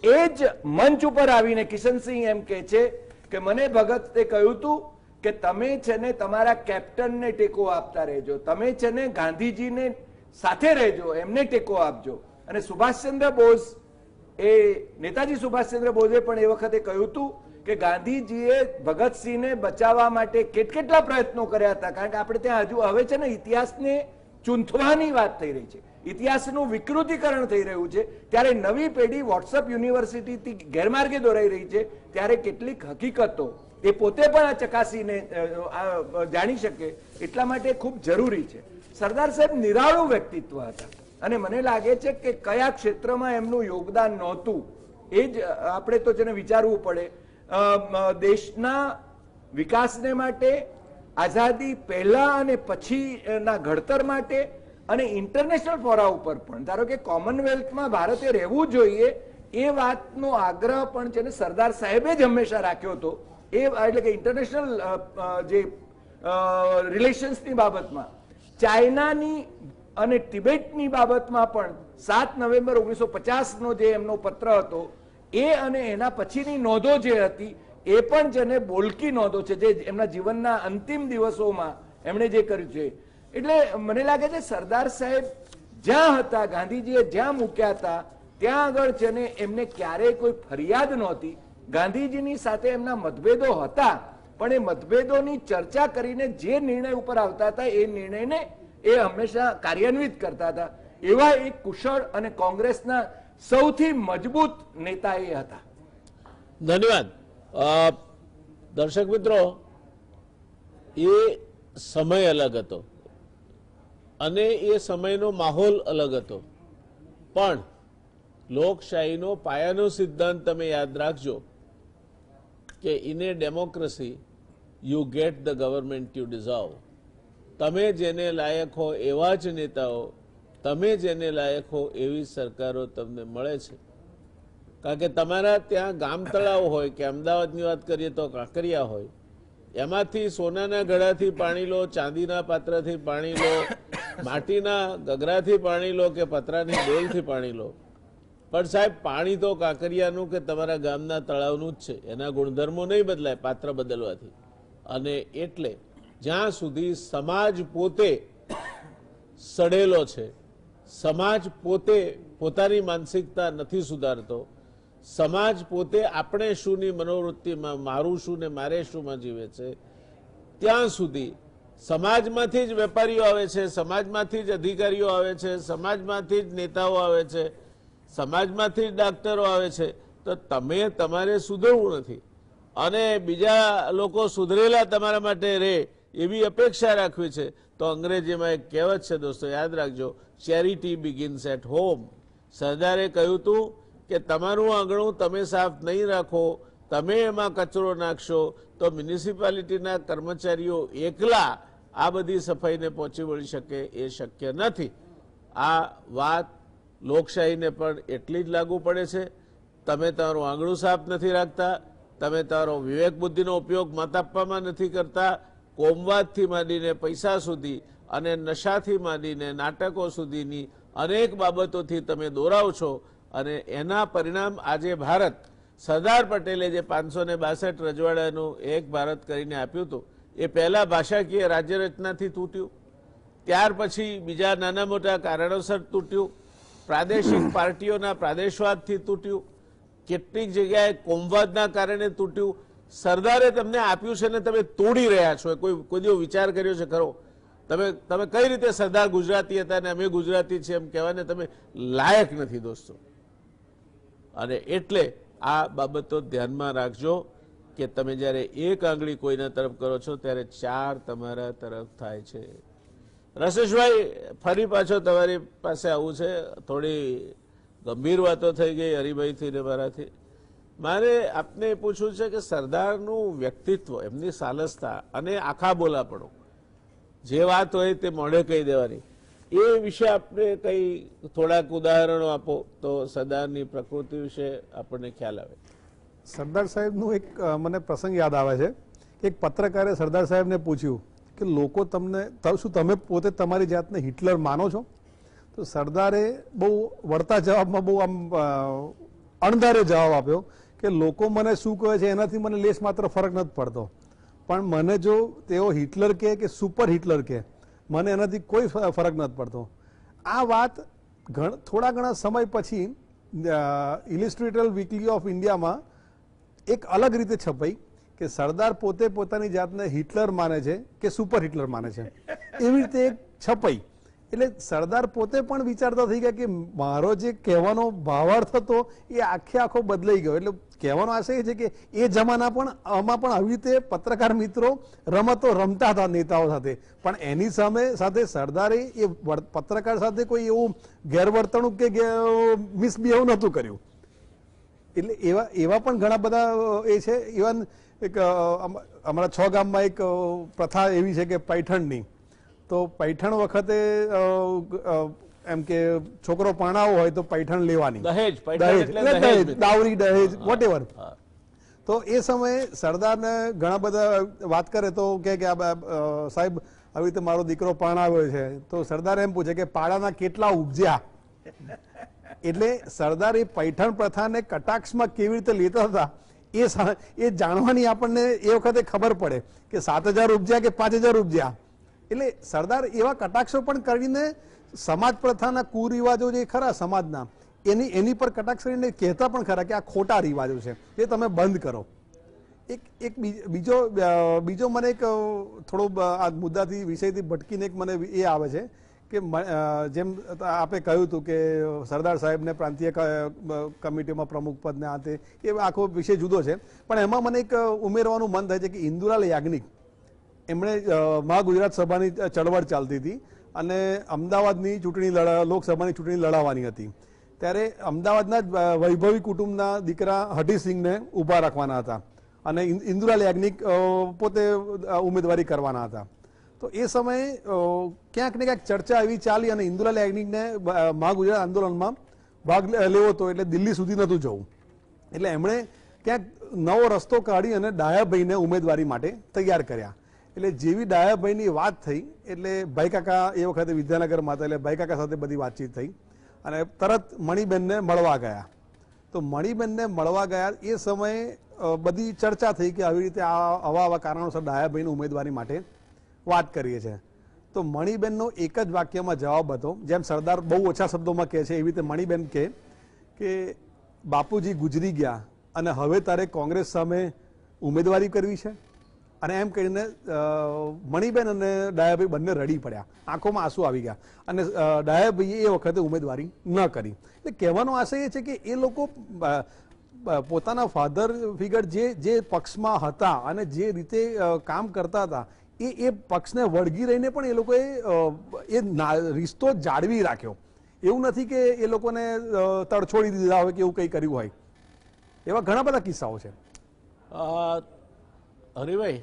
એ જ મંચ ઉપર આવીને કિશનસિંહ એમ કહે છે કે મને ભગતે કહ્યું હતું કે તમે છે ને તમારા કેપ્ટનને ટેકો આપતા રહેજો, તમે છે ને ગાંધીજીને સાથે રહેજો, એમને ટેકો આપજો. અને સુભાષચંદ્ર બોઝ, એ નેતાજી સુભાષચંદ્ર બોઝે પણ એ વખતે કહ્યું હતું કે ગાંધીજીએ ભગતસિંહને બચાવવા માટે કેટલા પ્રયત્નો કર્યા હતા. કારણ કે આપણે ત્યાં હજુ હવે છે ને ઇતિહાસને ચૂંથવાની વાત થઈ રહી છે, ઇતિહાસનું વિકૃતિકરણ થઈ રહ્યું છે. ત્યારે નવી પેઢી વોટ્સઅપ યુનિવર્સિટીથી ગેરમાર્ગે દોરાઈ રહી છે. ત્યારે કેટલીક હકીકતો એ પોતે પણ આ ચકાસીને જાણી શકે, એટલા માટે ખૂબ જરૂરી છે. સરદાર સાહેબ નિરાળું વ્યક્તિત્વ હતા અને મને લાગે છે કે કયા ક્ષેત્રમાં એમનું યોગદાન નહોતું એ જ આપણે તો જેને વિચારવું પડે. દેશના વિકાસને માટે, આઝાદી પહેલા અને પછીના ઘડતર માટે અને ઇન્ટરનેશનલ ફોરા ઉપર પણ, ધારો કે કોમનવેલ્થમાં ભારતે રહેવું જોઈએ એ વાતનો આગ્રહ પણ છે ને સરદાર સાહેબે જ હંમેશા રાખ્યો હતો. એ એટલે કે ઇન્ટરનેશનલ જે રિલેશન્સની બાબતમાં, ચાઇનાની અને તિબેટની બાબતમાં પણ 7 નવેમ્બર 1950નો જે એમનો પત્ર હતો એ અને એના પછીની નોંધો જે હતી એ પણ જેને બોલકી નોંધો છે, જે એમના જીવનના અંતિમ દિવસોમાં એમણે જે કર્યું છે. એટલે મને લાગે છે સરદાર સાહેબ જ્યાં હતા, ગાંધીજીએ જ્યાં મૂક્યા હતા ત્યાં આગળ છે ને એમને ક્યારેય કોઈ ફરિયાદ નહોતી. ગાંધીજીની સાથે એમના મતભેદો હતા, પણ એ મતભેદોની ચર્ચા કરીને જે નિર્ણય ઉપર આવતા હતા એ નિર્ણયને એ હંમેશા કાર્યાન્વિત કરતા હતા. એવા એક કુશળ અને કોંગ્રેસના સૌથી મજબૂત નેતા એ હતા. ધન્યવાદ. દર્શક મિત્રો, એ સમય અલગ હતો અને એ સમયનો માહોલ અલગ હતો, પણ લોકશાહીનો પાયાનો સિદ્ધાંત તમે યાદ રાખજો કે in A democracy you get the government you deserve. તમે જેને લાયક હો એવા જ નેતાઓ, તમે જેને લાયક હો એવી સરકારો તમને મળે છે. કારણ કે તમારા ત્યાં ગામ તળાવ હોય કે અમદાવાદની વાત કરીએ તો કાંકરિયા હોય, એમાંથી સોનાના ઘડાથી પાણી લો, ચાંદીના પાત્રથી પાણી લો, માટીના ગગરાથી પાણી લો કે પતરાની ડોલથી પાણી લો, પણ સાહેબ પાણી તો કાંકરિયાનું કે તમારા ગામના તળાવનું જ છે. એના ગુણધર્મો નહીં બદલાય પાત્ર બદલવાથી. અને એટલે જ્યાં સુધી સમાજ પોતે સડેલો છે, સમાજ પોતે પોતાની માનસિકતા નથી સુધારતો, સમાજ પોતે આપણે શુંની મનોવૃત્તિમાં, મારું શું ને મારે શુંમાં જીવે છે, ત્યાં સુધી સમાજમાંથી જ વેપારીઓ આવે છે, સમાજમાંથી જ અધિકારીઓ આવે છે, સમાજમાંથી જ નેતાઓ આવે છે, સમાજમાંથી જ ડાક્ટરો આવે છે. તો તમે તમારે સુધરવું નથી અને બીજા લોકો સુધરેલા તમારા માટે રહે એવી અપેક્ષા રાખવી છે તો અંગ્રેજીમાં એક કહેવત છે દોસ્તો, યાદ રાખજો, ચેરિટી બિગિન્સ એટ હોમ. સરદારે કહ્યું હતું કે તમારું આંગણું તમે સાફ નહીં રાખો, તમે એમાં કચરો નાખશો તો મ્યુનિસિપાલિટીના કર્મચારીઓ એકલા આ બધી સફાઈને પહોંચી વળી શકે એ શક્ય નથી. આ વાત લોકશાહીને પણ એટલી જ લાગુ પડે છે. તમે તમારું આંગણું સાફ નથી રાખતા, તમે તમારો વિવેક બુદ્ધિનો ઉપયોગ મત આપવામાં નથી કરતા, કોમવાદથી માંડીને પૈસા સુધી અને નશાથી માંડીને નાટકો સુધીની અનેક બાબતોથી તમે દોરાવ છો અને એના પરિણામ આજે ભારત, સરદાર પટેલે જે 562 રજવાડાનું એક ભારત કરીને આપ્યું હતું એ પહેલા ભાષાકીય રાજ્યરચનાથી તૂટ્યું, ત્યાર પછી બીજા નાના મોટા કારણોસર તૂટ્યું, પ્રાદેશિક પાર્ટીઓના પ્રાદેશવાદથી તૂટ્યું, કેટલીક જગ્યાએ કોમવાદના કારણે તૂટ્યું. સરદારે તમને આપ્યું છે ને તમે તોડી રહ્યા છો. કોઈ દિવસ વિચાર કર્યો છે ખરો? તમે કઈ રીતે સરદાર ગુજરાતી હતા ને અમે ગુજરાતી છીએ એમ કહેવાને તમે લાયક નથી દોસ્તો. અને એટલે આ બાબતો ધ્યાનમાં રાખજો કે તમે જ્યારે એક આંગળી કોઈના તરફ કરો છો ત્યારે 4 તમારા તરફ થાય છે. રસેશભાઈ, ફરી પાછો તમારી પાસે આવું છે. થોડી ગંભીર વાતો થઈ ગઈ હરિભાઈથી ને મારાથી. મારે આપને પૂછવું છે કે સરદારનું વ્યક્તિત્વ, એમની સાલસતા અને આખા બોલાપણું, જે વાત હોય તે મોઢે કહી દેવાની, એ વિશે આપને કઈ થોડાક ઉદાહરણો આપો તો સરદારની પ્રકૃતિ વિશે આપણને ખ્યાલ આવે. સરદાર સાહેબનું એક મને પ્રસંગ યાદ આવે છે કે એક પત્રકારે સરદાર સાહેબને પૂછ્યું કે લોકો તમને, શું તમે પોતે તમારી જાતને હિટલર માનો છો? તો સરદારે બહુ વળતા જવાબમાં બહુ આમ અણધારે જવાબ આપ્યો કે લોકો મને શું કહે છે એનાથી મને લેશ માત્ર ફરક નથી પડતો, પણ મને જો તેઓ હિટલર કહે કે સુપર હિટલર કહે, મને એનાથી કોઈ ફરક નથી પડતો. આ વાત થોડા ઘણા સમય પછી ઇલિસ્ટ્રેટેડ વીકલી ઓફ ઇન્ડિયામાં એક અલગ રીતે છપાઈ કે સરદાર પોતે પોતાની જાતને હિટલર માને છે કે સુપર હિટલર માને છે, એવી રીતે એક છપાઈ. એટલે સરદાર પોતે પણ વિચારતા થઈ ગયા કે મારો જે કહેવાનો ભાવાર્થ હતો એ આખો બદલાઈ ગયો. એટલે કહેવાનો આશય છે કે એ જમાના પણ આમાં પણ આવી રીતે પત્રકાર મિત્રો રમતો રમતા હતા નેતાઓ સાથે, પણ એની સાથે સરદારે એ પત્રકાર સાથે કોઈ એવું ગેરવર્તણૂક કે મિસબિહેવ નહોતું કર્યું. એટલે એવા પણ ઘણા બધા એ છે. ઇવન એક અમારા 6 ગામમાં એક પ્રથા એવી છે કે પૈઠણની, તો પૈઠણ વખતે એમ કે છોકરો પરણાવો હોય તો પૈઠણ લેવાની, દાવરી દહેજ વોટેવર. તો એ સમયે સરદારને ઘણા બધા વાત કરે તો કે સાહેબ આવી રીતે મારો દીકરો પરણાવ્યો છે, તો સરદાર એમ પૂછે કે પાડાના કેટલા ઉપજ્યા? એટલે સરદાર એ પૈઠણ પ્રથાને કટાક્ષમાં કેવી રીતે લેતા હતા એ જાણવાની આપણને એ વખતે ખબર પડે કે 7,000 ઉપજ્યા કે 5,000 ઉપજ્યા. એટલે સરદાર એવા કટાક્ષો પણ કરીને સમાજ પ્રથાના કુરિવાજો જે ખરા સમાજના એની પર કટાક્ષ કરીને કહેતા પણ ખરા કે આ ખોટા રિવાજો છે, એ તમે બંધ કરો. એક બીજો મને એક થોડો આ મુદ્દાથી વિષયથી ભટકીને એક મને એ આવે છે કે જેમ આપે કહ્યું હતું કે સરદાર સાહેબને પ્રાંતીય કમિટીમાં પ્રમુખ પદને આ તે એ આખો વિષય જુદો છે, પણ એમાં મને એક ઉમેરવાનું મન થાય છે કે ઇન્દુલાલ યાજ્ઞિક, એમણે મહાગુજરાત સભાની ચળવળ ચાલતી હતી અને અમદાવાદની લોકસભાની ચૂંટણી લડાવવાની હતી. ત્યારે અમદાવાદના જ વૈભવી કુટુંબના દીકરા હઠીસિંહને ઊભા રાખવાના હતા અને ઇન્દુલાલ યાજ્ઞિક પોતે ઉમેદવારી કરવાના હતા. તો એ સમયે ક્યાંક ને ક્યાંક ચર્ચા એવી ચાલી અને ઇન્દુલાલ યાજ્ઞિકને મહાગુજરાત આંદોલનમાં ભાગ લેવો હતો, એટલે દિલ્હી સુધી નહોતું જવું. એટલે એમણે ક્યાંક નવો રસ્તો કાઢી અને ડાયાભાઈને ઉમેદવારી માટે તૈયાર કર્યા. એટલે જેવી ડાયાભાઈની વાત થઈ એટલે ભાઈ કાકા એ વખતે વિદ્યાનગરમાં હતા, એટલે ભાઈ કાકા સાથે બધી વાતચીત થઈ અને તરત મણિબેનને મળવા ગયા. તો મણિબેનને મળવા ગયા એ સમયે બધી ચર્ચા થઈ કે આવી રીતે આવા કારણોસર ડાયાભાઈની ઉમેદવારી માટે વાત કરીએ છીએ. તો મણિબેનનો એક જ વાક્યમાં જવાબ હતો, જેમ સરદાર બહુ ઓછા શબ્દોમાં કહે છે એવી રીતે મણિબેન કહે કે બાપુજી ગુજરી ગયા અને હવે તારે કોંગ્રેસ સામે ઉમેદવારી કરવી છે. અને એમ કહીને મણિબેન અને ડાયાભાઈ બંને રડી પડ્યા, આંખોમાં આંસુ આવી ગયા અને ડાયાભાઈએ એ વખતે ઉમેદવારી ન કરી. એટલે કહેવાનો આશય એ છે કે એ લોકો પોતાના ફાધર ફિગર જે પક્ષમાં હતા અને જે રીતે કામ કરતા હતા એ પક્ષને વળગી રહીને પણ એ લોકોએ એ રિશ્તો જાળવી રાખ્યો. એવું નથી કે એ લોકોને તડછોડી દીધા હોય કે એવું કંઈ કર્યું હોય. એવા ઘણા બધા કિસ્સાઓ છે. હરિભાઈ,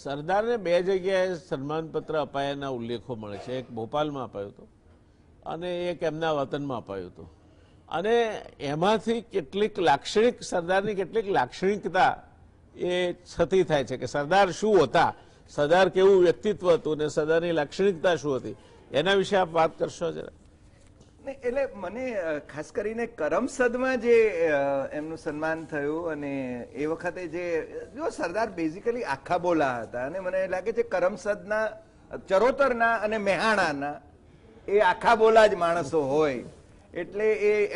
સરદારને 2 જગ્યાએ સન્માનપત્ર અપાયાના ઉલ્લેખો મળે છે. એક ભોપાલમાં અપાયું હતું અને એક એમના વતનમાં અપાયું હતું. અને એમાંથી સરદારની કેટલીક લાક્ષણિકતા એ છતી થાય છે કે સરદાર શું હતા, સરદાર કેવું વ્યક્તિત્વ હતું ને સરદારની લાક્ષણિકતા શું હતી, એના વિશે આપ વાત કરશો જરા? એટલે મને ખાસ કરીને કરમસદમાં જે એમનું સન્માન થયું અને એ વખતે જો સરદાર બેઝિકલી આખા બોલા હતા અને મને લાગે છે કરમસદના, ચરોતરના અને મેહાણાના એ આખા બોલા જ માણસો હોય. એટલે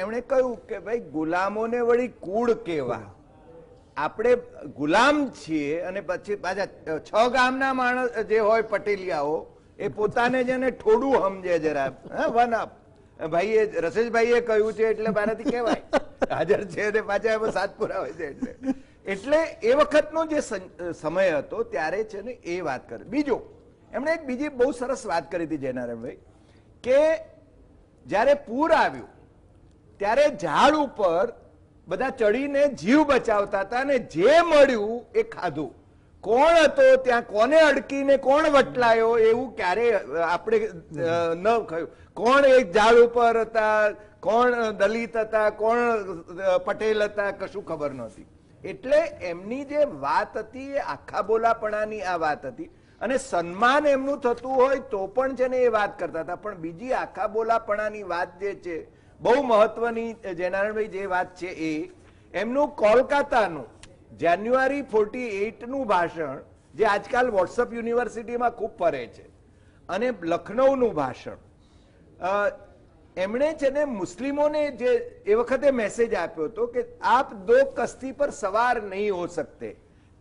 એમણે કહ્યું કે ભાઈ ગુલામોને વળી કુળ કેવા, આપણે ગુલામ છીએ અને પછી પાછા 6 ગામના માણસ જે હોય પટેલિયાઓ એ પોતાને જેને થોડું સમજે જરા વન અપ. ભાઈએ રસેશભાઈએ કહ્યું છે એટલે મારાથી કહેવાય, હાજર છે ને પાછા એમાં સાતપુરા હોય છે એટલે એટલે એ વખતનો જે સમય હતો ત્યારે છે ને એ વાત કરે. બીજો એમણે એક બીજી બહુ સરસ વાત કરી હતી જયનારાયણભાઈ, કે જ્યારે પૂર આવ્યું ત્યારે ઝાડ ઉપર બધા ચડીને જીવ બચાવતા હતા અને જે મળ્યું એ ખાધું. કોણ હતો ત્યાં, કોને અડકીને કોણ વટલાયો એવું ક્યારે આપણે ન કહ્યું. કોણ એક ઝાડ ઉપર હતા, કોણ દલિત હતા, કોણ પટેલ હતા, કશું ખબર નહોતી. એટલે એમની જે વાત હતી એ આખા બોલાપણાની આ વાત હતી અને સન્માન એમનું થતું હોય તો પણ છે ને એ વાત કરતા હતા. પણ બીજી આખા બોલાપણાની વાત જે છે બહુ મહત્વની, જયનારાયણભાઈ જે વાત છે એ એમનું કોલકાતાનું જાન્યુઆરી 48 નું ભાષણ જે આજકાલ વોટ્સઅપ યુનિવર્સિટીમાં ખૂબ ફરે છે, અને લખનૌનું ભાષણ, એમણે છે ને મુસ્લિમોને જે એ વખતે મેસેજ આપ્યો હતો કે આપ દો કસ્તી પર સવાર નહીં હો શકતે,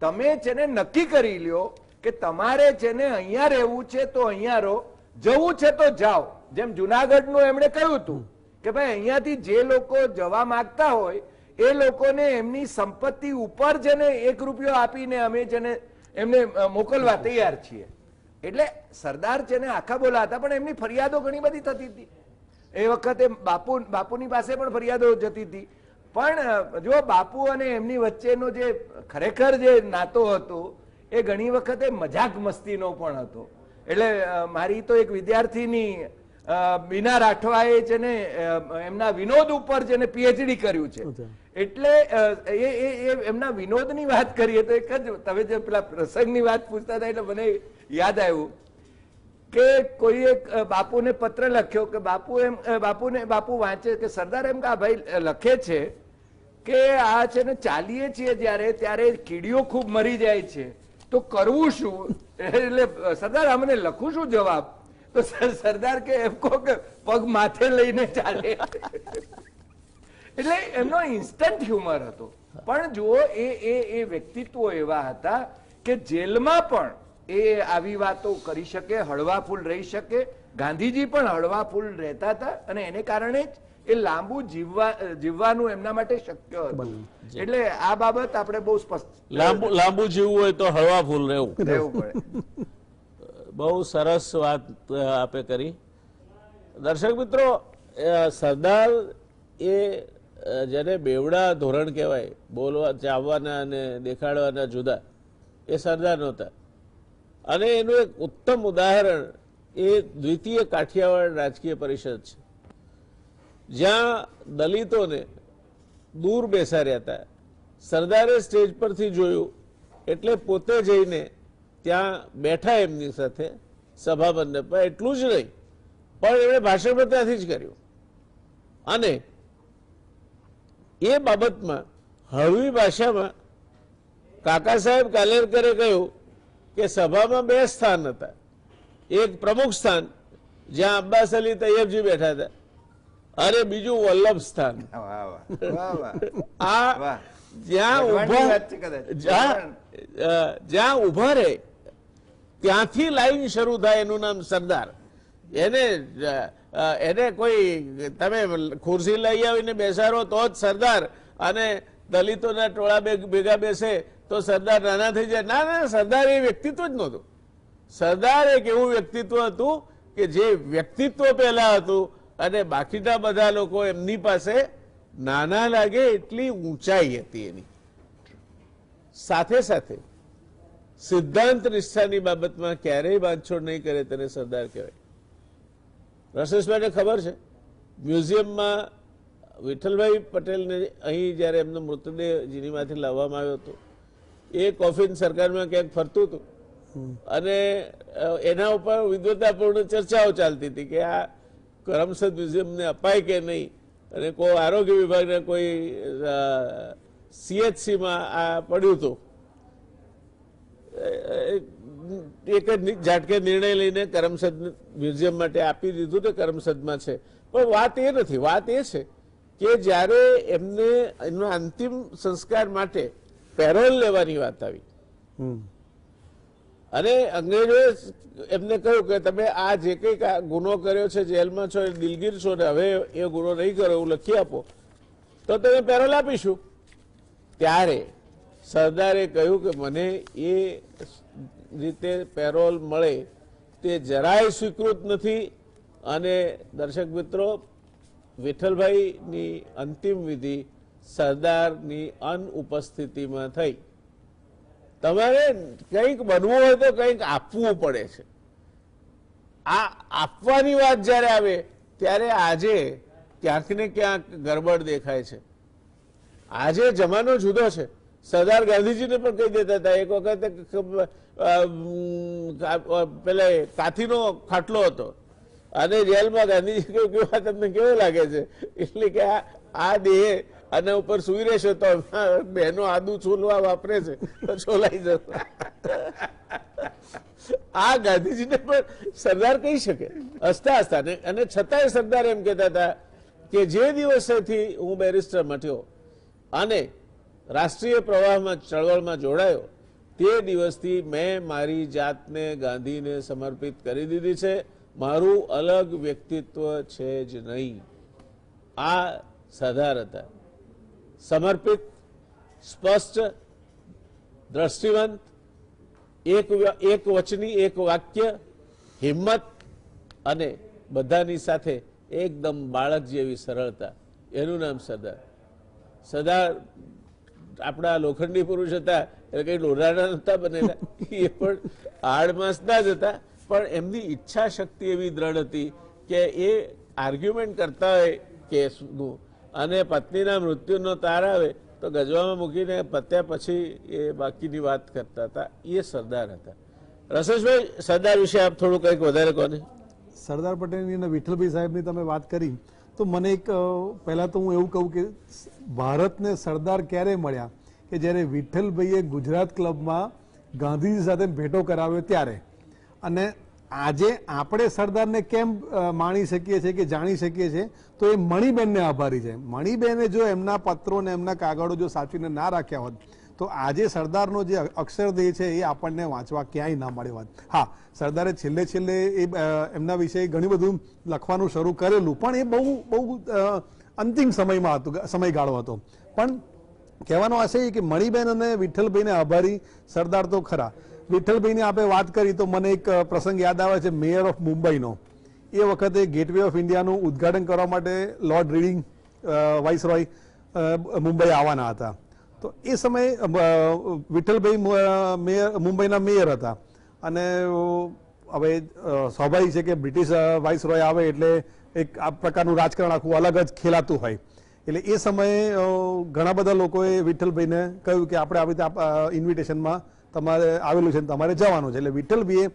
તમે છે ને નક્કી કરી લ્યો કે તમારે છે ને અહીંયા રહેવું છે તો અહીંયા રહો, જવું છે તો જાઓ. જેમ જુનાગઢનું એમણે કહ્યું હતું કે ભાઈ અહીંયાથી જે લોકો જવા માંગતા હોય એ લોકોને એમની સંપત્તિ ઉપર છે ને 1 રૂપિયો આપીને અમે છે ને એમને મોકલવા તૈયાર છીએ. એટલે સરદાર છે ને આખા બોલા હતા, પણ એમની ફરિયાદો ઘણી બધી થતી હતી. એ વખતે બાપુની પાસે પણ ફરિયાદો જતી હતી. પણ જો બાપુ અને એમની વચ્ચેનો જે ખરેખર જે નાતો હતો એ ઘણી વખતે મજાક મસ્તીનો પણ હતો. એટલે મારી તો એક વિદ્યાર્થીની બીના રાઠવાએ છે ને એમના વિનોદ ઉપર છે ને પીએચડી કર્યું છે. એટલે એ એમના વિનોદની વાત કરીએ તો એક જ, તમે જે પેલા પ્રસંગની વાત પૂછતા હતા એટલે મને યાદ આવ્યું કે કોઈ એક બાપુને પત્ર લખ્યો કે બાપુ વાંચે કે સરદાર એમ કે ભાઈ લખે છે કે આ છે ને ચાલીએ છીએ જ્યારે ત્યારે કીડીઓ ખૂબ મરી જાય છે તો કરવું શું. એટલે સરદાર અમને લખું શું જવાબ, તો સરદાર કે એમ કહો કે પગ માથે લઈને ચાલે. એટલે એમનો ઇન્સ્ટન્ટ હ્યુમર હતો. પણ જુઓ એ વ્યક્તિત્વો એવા હતા કે જેલમાં પણ એ આવી વાતો કરી શકે, હળવા ફૂલ રહી શકે. ગાંધીજી પણ હળવા ફૂલ રહેતા હતા અને એને કારણે જ એ લાંબુ જીવવાનું એમના માટે શક્ય હતું. એટલે આ બાબત આપણે બહુ સ્પષ્ટ, લાંબુ જીવવું હોય તો હળવા ફૂલ રહેવું પડે. બહુ સરસ વાત આપે કરી. દર્શક મિત્રો, સરદાર એ જેને બેવડા ધોરણ કહેવાય, બોલવા ચાવવાના અને દેખાડવાના જુદા, એ સરદાર નહોતા. અને એનું એક ઉત્તમ ઉદાહરણ એ દ્વિતીય કાઠિયાવાડ રાજકીય પરિષદ છે, જ્યાં દલિતોને દૂર બેસાડ્યા હતા. સરદારે સ્ટેજ પરથી જોયું એટલે પોતે જઈને ત્યાં બેઠા એમની સાથે સભા મંડપમાં. એટલું જ નહીં પણ એમણે ભાષણ પણ ત્યાંથી જ કર્યું. અને એ બાબતમાં હળવી ભાષામાં કાકા સાહેબ કાલેલકરે કહ્યું કે સભામાં 2 સ્થાન હતા. એક પ્રમુખ સ્થાન જ્યાં અબ્બાસ અલી તૈયબજી બેઠા હતા અને બીજું વલ્લભ સ્થાન. આ જ્યાં ઉભા રહે ત્યાંથી લાઈન શરૂ થાય એનું નામ સરદાર. એને કોઈ તમે ખુરશી લઈ આવીને બેસાડો તો જ સરદાર, અને દલિતોના ટોળા ભેગા બેસે તો સરદાર નાના થઈ જાય. ના, સરદાર એ વ્યક્તિત્વ જ નહોતું. સરદાર એક એવું વ્યક્તિત્વ હતું કે જે વ્યક્તિત્વ પહેલા હતું અને બાકીના બધા લોકો એમની પાસે નાના લાગે એટલી ઊંચાઈ હતી એની. સાથે સાથે સિદ્ધાંત નિષ્ઠાની બાબતમાં ક્યારેય બાંધછોડ નહીં કરે તેને સરદાર કહેવાય. રસેશભાઈને ખબર છે, મ્યુઝિયમમાં વિઠ્ઠલભાઈ પટેલને અહીં જ્યારે એમનો મૃતદેહ જીનીમાંથી લાવવામાં આવ્યો હતો, એ કોફિન સરકારમાં ક્યાંક ફરતું હતું અને એના ઉપર વિદ્વતાપૂર્ણ ચર્ચાઓ ચાલતી હતી કે આ કરમસદ મ્યુઝિયમને અપાય કે નહીં. અને કોઈ આરોગ્ય વિભાગના કોઈ CHCમાં આ પડ્યું હતું. એક જ ઝાટકે નિર્ણય લઈને કરમસદ મ્યુઝિયમ માટે આપી દીધું તે કરમસદમાં છે. પણ વાત એ નથી. વાત એ છે કે જ્યારે એમને એમના અંતિમ સંસ્કાર માટે પેરોલ લેવાની વાત આવી અને અંગ્રેજોએ એમને કહ્યું કે તમે આ જે કંઈક ગુનો કર્યો છે, જેલમાં છો, દિલગીર છો ને હવે એ ગુનો નહીં કરો એવું લખી આપો તો તમે પેરોલ આપીશું. ત્યારે સરદારે કહ્યું કે મને એ રીતે પેરોલ મળે તે જરાય સ્વીકૃત નથી અને દર્શક મિત્રો વિઠ્ઠલભાઈની અંતિમ વિધિ સરદારની અનુપસ્થિતિમાં થઈ. તમારે કંઈક બનવું હોય તો કંઈક આપવું પડે છે. આ આપવાની વાત જ્યારે આવે ત્યારે આજે ક્યાંક ને ક્યાંક ગરબડ દેખાય છે. આજે જમાનો જુદો છે. સરદાર ગાંધીજીને પણ કહી દેતા હતા. એક વખતે પેલા કાથીનો ખાટલો હતો અને જેલમાં ગાંધીજી કહ્યું કે આ તમને કેવો લાગે છે, એટલે કે આ દેહ આના ઉપર સુઈ રહેશે તો બહેનો આદુ છોલવા વાપરે છે તો છોલાઈ જશે. આ ગાંધીજીને પણ સરદાર કહી શકે હસતા હસતા. અને છતાંય સરદાર એમ કહેતા હતા કે જે દિવસેથી હું બેરિસ્ટર મટ્યો અને રાષ્ટ્રીય પ્રવાહમાં ચળવળમાં જોડાયો તે દિવસથી મેં મારી જાતને ગાંધીને સમર્પિત કરી દીધી છે. મારું અલગ વ્યક્તિત્વ છે જ નહીં. આ સરદાર હતા. સમર્પિત, સ્પષ્ટ, દ્રષ્ટિવંત, એક વચની, એક વાક્ય, હિંમત અને બધાની સાથે એકદમ બાળક જેવી સરળતા. એનું નામ સરદાર. સરદાર આપણા લોખંડી પુરુષ હતા એટલે કઈ લોઢાના નહોતા બનેલા, એ પણ હાડમાંસના જ હતા. પણ એમની ઈચ્છા શક્તિ એવી દ્રઢ હતી કે એ આર્ગ્યુમેન્ટ કરતા હોય કેસનું અને પત્નીના મૃત્યુનો તાર આવે તો ગજવામાં મૂકીને પત્યા પછી એ બાકીની વાત કરતા હતા. એ સરદાર હતા. રસેશભાઈ, સરદાર વિશે આપ થોડું કંઈક વધારે કોને? સરદાર પટેલની અને વિઠ્ઠલભાઈ સાહેબની તમે વાત કરી તો મને એક પહેલા તો હું એવું કહું કે ભારતને સરદાર ક્યારે મળ્યા કે જ્યારે વિઠ્ઠલભાઈએ ગુજરાત ક્લબમાં ગાંધીજી સાથે ભેટો કરાવ્યો ત્યારે. અને આજે આપણે સરદારને કેમ માણી શકીએ છીએ કે જાણી શકીએ છીએ તો એ મણિબેનને આભારી છે. મણિબેને જો એમના પત્રો ને એમના કાગળો જો સાચવીને ના રાખ્યા હોત તો આજે સરદારનો જે અક્ષરદેહ છે એ આપણને વાંચવા ક્યાંય ના મળે હોત. હા, સરદારે છેલ્લે એ એમના વિશે ઘણું બધું લખવાનું શરૂ કરેલું પણ એ બહુ અંતિમ સમયમાં હતું, સમયગાળો હતો. પણ કહેવાનો આશય એ કે મણિબેન અને વિઠ્ઠલભાઈને આભારી સરદાર તો ખરા. વિઠ્ઠલભાઈની આપણે વાત કરી તો મને એક પ્રસંગ યાદ આવે છે મેયર ઓફ મુંબઈનો. એ વખતે ગેટવે ઓફ ઇન્ડિયાનું ઉદ્ઘાટન કરવા માટે લોર્ડ રીડિંગ વાઇસરોય મુંબઈ આવવાના હતા. તો એ સમયે વિઠ્ઠલભાઈ મુંબઈના મેયર હતા. અને હવે સ્વાભાવિક છે કે બ્રિટિશ વાઇસરોય આવે એટલે એક આ પ્રકારનું રાજકારણ આખું અલગ જ ખેલાતું હોય. એટલે એ સમયે ઘણા બધા લોકોએ વિઠ્ઠલભાઈને કહ્યું કે આપણે આવી રીતે ઇન્વિટેશનમાં તમારે આવેલું છે તમારે જવાનું છે. એટલે વિઠ્ઠલભાઈએ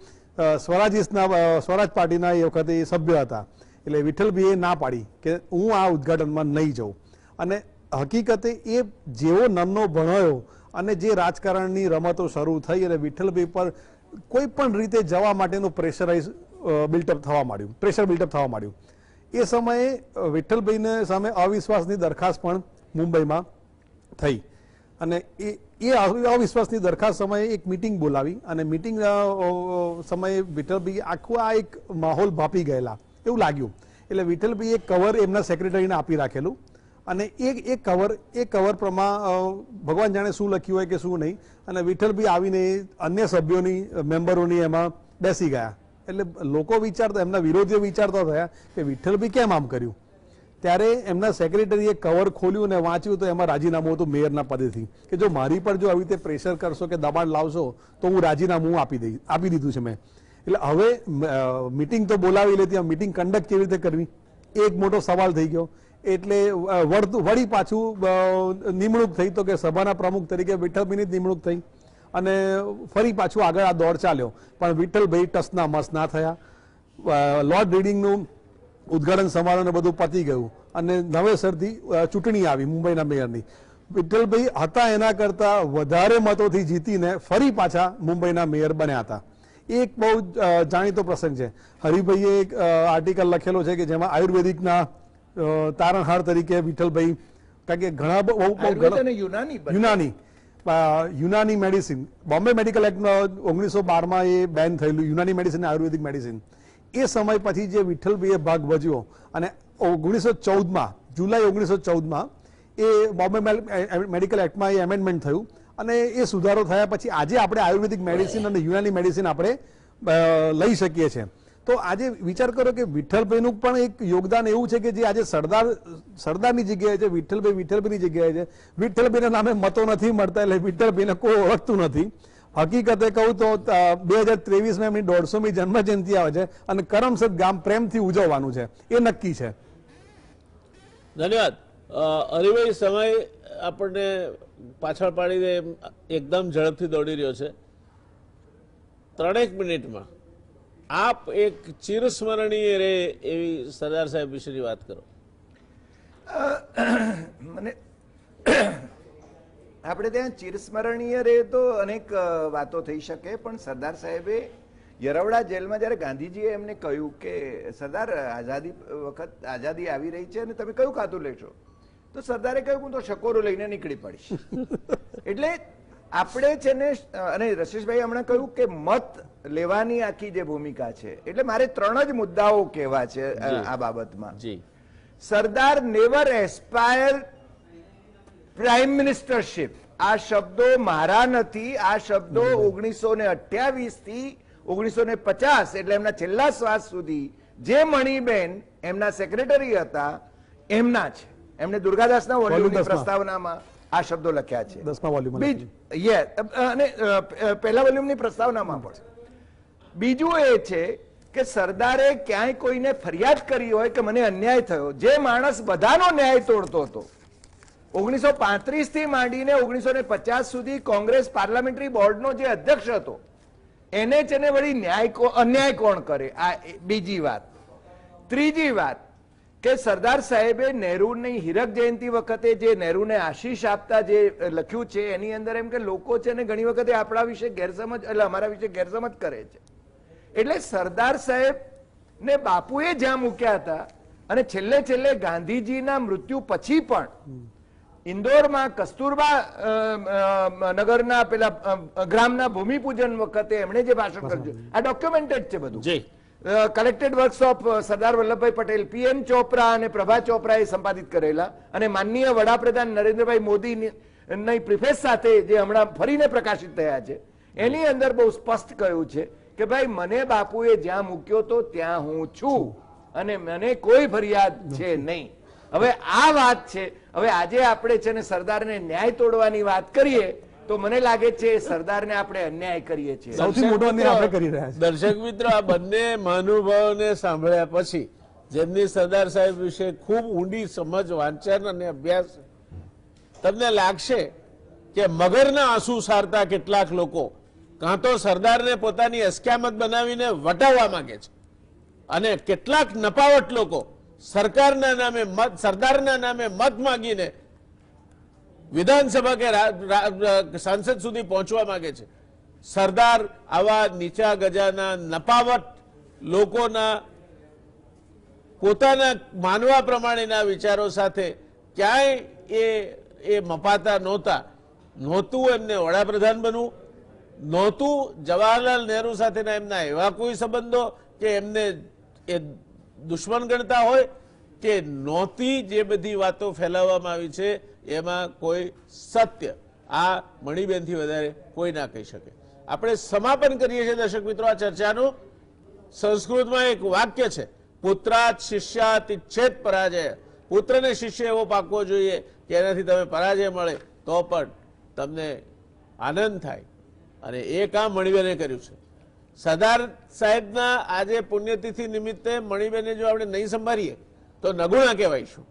સ્વરાજ પાર્ટીના એ વખતે સભ્ય હતા. એટલે વિઠ્ઠલભાઈએ ના પાડી કે હું આ ઉદ્ઘાટનમાં નહીં જાઉં. અને હકીકતે એ જેવો નન્નો ભણાયો અને જે રાજકારણની રમતો શરૂ થઈ અને વિઠ્ઠલભાઈ પર કોઈ પણ રીતે જવા માટેનું પ્રેશર બિલ્ટઅપ થવા માંડ્યું. એ સમયે વિઠ્ઠલભાઈને સામે અવિશ્વાસની દરખાસ્ત પણ મુંબઈમાં થઈ. અને એ અવિશ્વાસની દરખાસ્ત સમયે એક મિટિંગ બોલાવી અને મિટિંગ સમયે વિઠ્ઠલભાઈ આખું આ એક માહોલ ભાપી ગયેલા એવું લાગ્યું. એટલે વિઠ્ઠલભાઈ એક કવર એમના સેક્રેટરીને આપી રાખેલું અને એ કવર પ્રમાણે ભગવાન જાણે શું લખ્યું હોય કે શું નહીં. અને વિઠ્ઠલભાઈ આવીને અન્ય સભ્યોની મેમ્બરોની એમાં બેસી ગયા. એટલે લોકો વિચારતા, એમના વિરોધીઓ વિચારતા થયા કે વિઠ્ઠલભાઈ કેમ આમ કર્યું. ત્યારે એમના સેક્રેટરીએ કવર ખોલ્યું અને વાંચ્યું તો એમાં રાજીનામું હતું મેયરના પદેથી કે જો મારી પર જો આવી રીતે પ્રેશર કરશો કે દબાણ લાવશો તો હું રાજીનામું આપી દીધું છે મેં. એટલે હવે મિટિંગ તો બોલાવી લેતી, મિટિંગ કન્ડક્ટ કેવી રીતે કરવી એ એક મોટો સવાલ થઈ ગયો. એટલે વળી પાછું નિમણૂક થઈ તો કે સભાના પ્રમુખ તરીકે વિઠ્ઠલભાઈની જ નિમણૂક થઈ અને ફરી પાછું આગળ આ દોડ ચાલ્યો. પણ વિઠ્ઠલભાઈ ટસના મસ ના થયા. લોર્ડ રીડિંગનું ઉદ્ઘાટન સમારોહ બધું પતી ગયું અને નવેસરથી ચૂંટણી આવી મુંબઈના મેયરની. વિઠ્ઠલભાઈ હતા એના કરતા વધારે મતોથી જીતીને ફરી પાછા મુંબઈના મેયર બન્યા હતા. એક બહુ જાણીતો પ્રસંગ છે. હરિભાઈએ એક આર્ટિકલ લખેલો છે કે જેમાં આયુર્વેદિકના તારણહાર તરીકે વિઠ્ઠલભાઈ, કારણ કે ઘણા યુનાની મેડિસિન, બોમ્બે મેડિકલ એક્ટ 1912માં એ બેન થયેલું યુનાની મેડિસિન, આયુર્વેદિક મેડિસિન. એ સમય પછી જે વિઠ્ઠલભાઈએ ભાગ ભજ્યો અને 1914માં જુલાઈ 1914માં એ બોમ્બે મેડિકલ એક્ટમાં એ એમેન્ડમેન્ટ થયું અને એ સુધારો થયા પછી આજે આપણે આયુર્વેદિક મેડિસિન અને યુનાની મેડિસિન આપણે લઈ શકીએ છીએ. તો આજે વિચાર કરો કે વિઠ્ઠલભાઈનું પણ એક યોગદાન એવું છે કે જે આજે સરદારની જગ્યાએ છે, વિઠ્ઠલભાઈની જગ્યાએ છે. વિઠ્ઠલભાઈના નામે મતો નથી મળતા એટલે વિઠ્ઠલભાઈને કોઈ ઓળખતું નથી. હકીકતે કહું તો 2023માં એમની 150મી જન્મ જયંતિ આવે છે અને કરમસદ ગામ પ્રેમથી ઉજવવાનું છે, એ નક્કી છે. ધન્યવાદ હરિભાઈ. સમય આપણને પાછળ પાડીને એકદમ ઝડપથી દોડી રહ્યો છે. 3 મિનિટમાં આપ એક ચિરસ્મરણીય રહે એવી સરદાર સાહેબ વિશેની વાત કરો. મને આપણે ત્યાં ચિરસ્મરણીય રહે તો અનેક વાતો થઈ શકે, પણ સરદાર સાહેબે યરવડા જેલમાં જ્યારે ગાંધીજીએ એમને કહ્યું કે સરદાર આઝાદી આવી રહી છે અને તમે કયું ખાતું લેશો, તો સરદારે કહ્યું હું તો શકોરો લઈને નીકળી પડીશ. એટલે આપણે છે ને, અને રશેશભાઈ હમણાં કહ્યું કે મત લેવાની આખી જે ભૂમિકા છે, એટલે મારે 3 જ મુદ્દાઓ કહેવા છે આ બાબતમાં. Sardar never aspire prime ministership. આ શબ્દો મારા નથી, આ શબ્દો 1928 થી 1950 એટલે એમના છેલ્લા શ્વાસ સુધી જે મણિબેન એમના સેક્રેટરી હતા એમના છે. એમને દુર્ગાદાસના વોલ્યુમની પ્રસ્તાવનામાં આ શબ્દો લખ્યા છે, 10મા વોલ્યુમ અને પહેલા વોલ્યુમની પ્રસ્તાવનામાં પણ. બીજું એ છે કે સરદારે ક્યાંય કોઈને ફરિયાદ કરી હોય કે મને અન્યાય થયો, જે માણસ બધાનો ન્યાય તોડતો હતો 1935 થી માંડીને 1950 સુધી કોંગ્રેસ પાર્લામેન્ટરી બોર્ડનો જે અધ્યક્ષ હતો એને છે ને વળી અન્યાય કોણ કરે, આ બીજી વાત. ત્રીજી વાત કે સરદાર સાહેબે નહેરુની હીરક જયંતિ વખતે જે નહેરુને આશીષ આપતા જે લખ્યું છે એની અંદર એમ કે લોકો છે ને ઘણી વખતે આપણા વિશે ગેરસમજ, એટલે અમારા વિશે ગેરસમજ કરે છે. એટલે સરદાર સાહેબ ને બાપુએ જ્યાં મૂક્યા હતા અને છેલ્લે ગાંધીજીના મૃત્યુ પછી પણ ઇન્દોરમાં કસ્તુરબા નગરના પેલા ગ્રામના ભૂમિપૂજન વખતે એમણે જે ભાષણ કર્યું, આ ડોક્યુમેન્ટેડ છે બધું. Collected works of Sardar Vallabhbhai Patel, PM Chopra અને પ્રભા ચોપરાએ સંપાદિત કરેલા અને માનનીય વડાપ્રધાન નરેન્દ્રભાઈ મોદીની પ્રિફેસ સાથે જે હમણાં ફરીને પ્રકાશિત થયા છે, એની અંદર બહુ સ્પષ્ટ કહ્યું છે કે ભાઈ મને બાપુએ જ્યાં મૂક્યો તો ત્યાં હું છું અને મને કોઈ ફરિયાદ છે નહીં. હવે આ વાત છે. હવે આજે આપણે છે ને સરદારને ન્યાય તોડવાની વાત કરીએ તો મને લાગે છે સરદારને આપણે અન્યાય કરીએ છીએ. સૌથી મોટો અન્યાય આપણે કરી રહ્યા છીએ. દર્શક મિત્રો, આ બંને મહાનુભાવોને સાંભળ્યા પછી જેમની સરદાર સાહેબ વિશે ખૂબ ઊંડી સમજ, વાંચન અને અભ્યાસ, તમને લાગશે કે મગરના આંસુ સારતા કેટલાક લોકો કાં તો સરદારને પોતાની અસ્ક્યામત બનાવીને વટાવવા માંગે છે અને કેટલાક નપાવટ લોકો સરકારના નામે સરદારના નામે મત માંગીને વિધાનસભા કે સાંસદ સુધી પહોંચવા માંગે છે. સરદાર આવા નીચા ગજાના નપાવટ લોકોના પોતાના માનવા પ્રમાણેના વિચારો સાથે ક્યાંય એ મપાતા નહોતું એમને વડાપ્રધાન બનવું, નહોતું જવાહરલાલ નહેરુ સાથેના એમના એવા કોઈ સંબંધો કે એમને એ દુશ્મન ગણતા હોય, કે નહોતી જે બધી વાતો ફેલાવવામાં આવી છે એમાં કોઈ સત્ય આ મણિબેનથી વધારે કોઈ ના કહી શકે. આપણે સમાપન કરીએ છીએ દર્શક મિત્રો આ ચર્ચાનું. સંસ્કૃતમાં એક વાક્ય છે, પુત્રાત શિષ્યાત ઇચ્છેત પરાજય. પુત્રને શિષ્ય એવો પાકવો જોઈએ કે એનાથી તમે પરાજય મળે તો પણ તમને આનંદ થાય, અને એ કામ મણિબેને કર્યું છે. સરદાર સાહેબના આજે પુણ્યતિથિ નિમિત્તે મણિબેને જો આપણે નહીં સંભાળીએ તો નગુણા કહેવાયશું.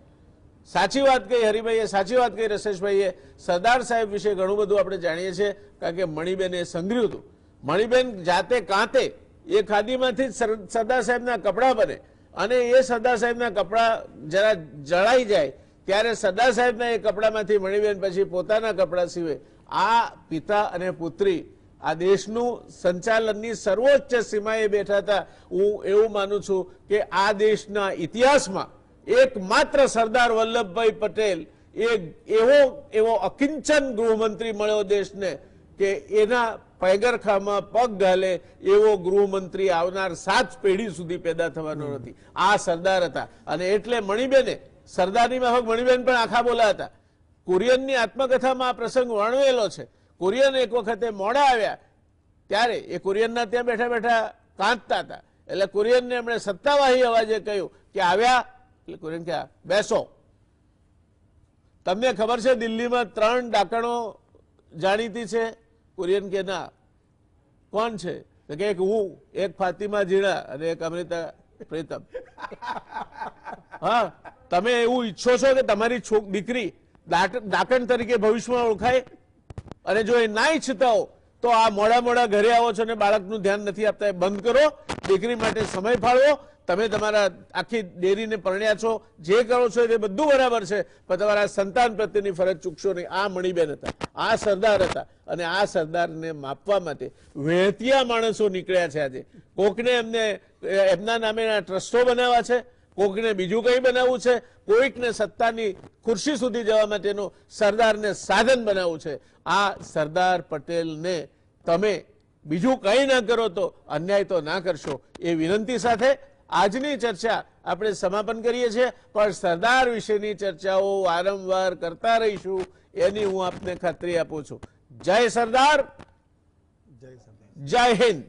સાચી વાત કહી હરિભાઈએ, સાચી વાત કહી રસેશભાઈએ. સરદાર સાહેબ વિશે ઘણું બધું આપણે જાણીએ છીએ કારણ કે મણિબેને સંગ્રહ્યું હતું. મણિબેન જાતે કાંતે એ ખાદીમાંથી સરદાર સાહેબના કપડાં બને અને એ સરદાર સાહેબના કપડાં જરા જળાઈ જાય ત્યારે સરદાર સાહેબના એ કપડામાંથી મણિબેન પછી પોતાના કપડાં સીવે. આ પિતા અને પુત્રી આ દેશનું સંચાલનની સર્વોચ્ચ સીમાએ બેઠા હતા. હું એવું માનું છું કે આ દેશના ઇતિહાસમાં એકમાત્ર સરદાર વલ્લભભાઈ પટેલ એવો અકિંચન ગૃહમંત્રી મળ્યો દેશને કે એના પૈગરખામાં પગ ઘાલે એવો ગૃહમંત્રી આવનાર 7 પેઢી સુધી પેદા થવાનો નથી. આ સરદાર હતા અને એટલે મણિબેને સરદારની માફક મણિબેન પણ આખા બોલા હતા. કુરિયનની આત્મકથામાં આ પ્રસંગ વર્ણવેલો છે. કુરિયન એક વખતે મોડા આવ્યા ત્યારે એ કુરિયનના ત્યાં બેઠા બેઠા કાંતતા હતા, એટલે કુરિયનને એમણે સત્તાવાહી અવાજે કહ્યું કે આવ્યા, એટલે કુરિયન કે બેસો. તમને ખબર છે દિલ્હીમાં 3 ડાકણો જાણીતી છે? કુરિયન કે ના. કોણ છે? તો કે એક હું, એક ફાતિમા જીણા અને એક અમૃતા પ્રીતમ. હા, તમે એવું ઈચ્છો છો કે તમારી દીકરી ડાકણ તરીકે ભવિષ્યમાં ઓળખાય? અને જો એ ના ઈચ્છતા હો તો આ મોડા મોડા ઘરે આવો છો ને બાળકનું ધ્યાન નથી આપતા, એ બંધ કરો. દીકરી માટે સમય ફાળવો. તમે તમારા આખી ડેરીને પરણ્યા છો, જે કરો છો તે બધું બરાબર છે, પણ તમારા સંતાન પ્રત્યેની ફરજ ચૂકશો નહીં. આ મણિબેન હતા, આ સરદાર હતા, અને આ સરદારને માપવા માટે વહેતિયા માણસો નીકળ્યા છે આજે. કોકને એમના નામે ટ્રસ્ટો બનાવવા છે, કોઈકને બીજું કંઈ બનાવવું છે, કોઈકને સત્તાની ખુરશી સુધી જવા માટેનું સરદારને સાધન બનાવવું છે. આ સરદાર પટેલને તમે બીજું કંઈ ના કરો તો અન્યાય તો ના કરશો, એ વિનંતી સાથે આજની ચર્ચા આપણે સમાપન કરીએ છીએ. પણ સરદાર વિશેની ચર્ચાઓ વારંવાર કરતા રહીશું, એની હું આપને ખાતરી આપું છું. જય સરદાર, જય હિન્દ.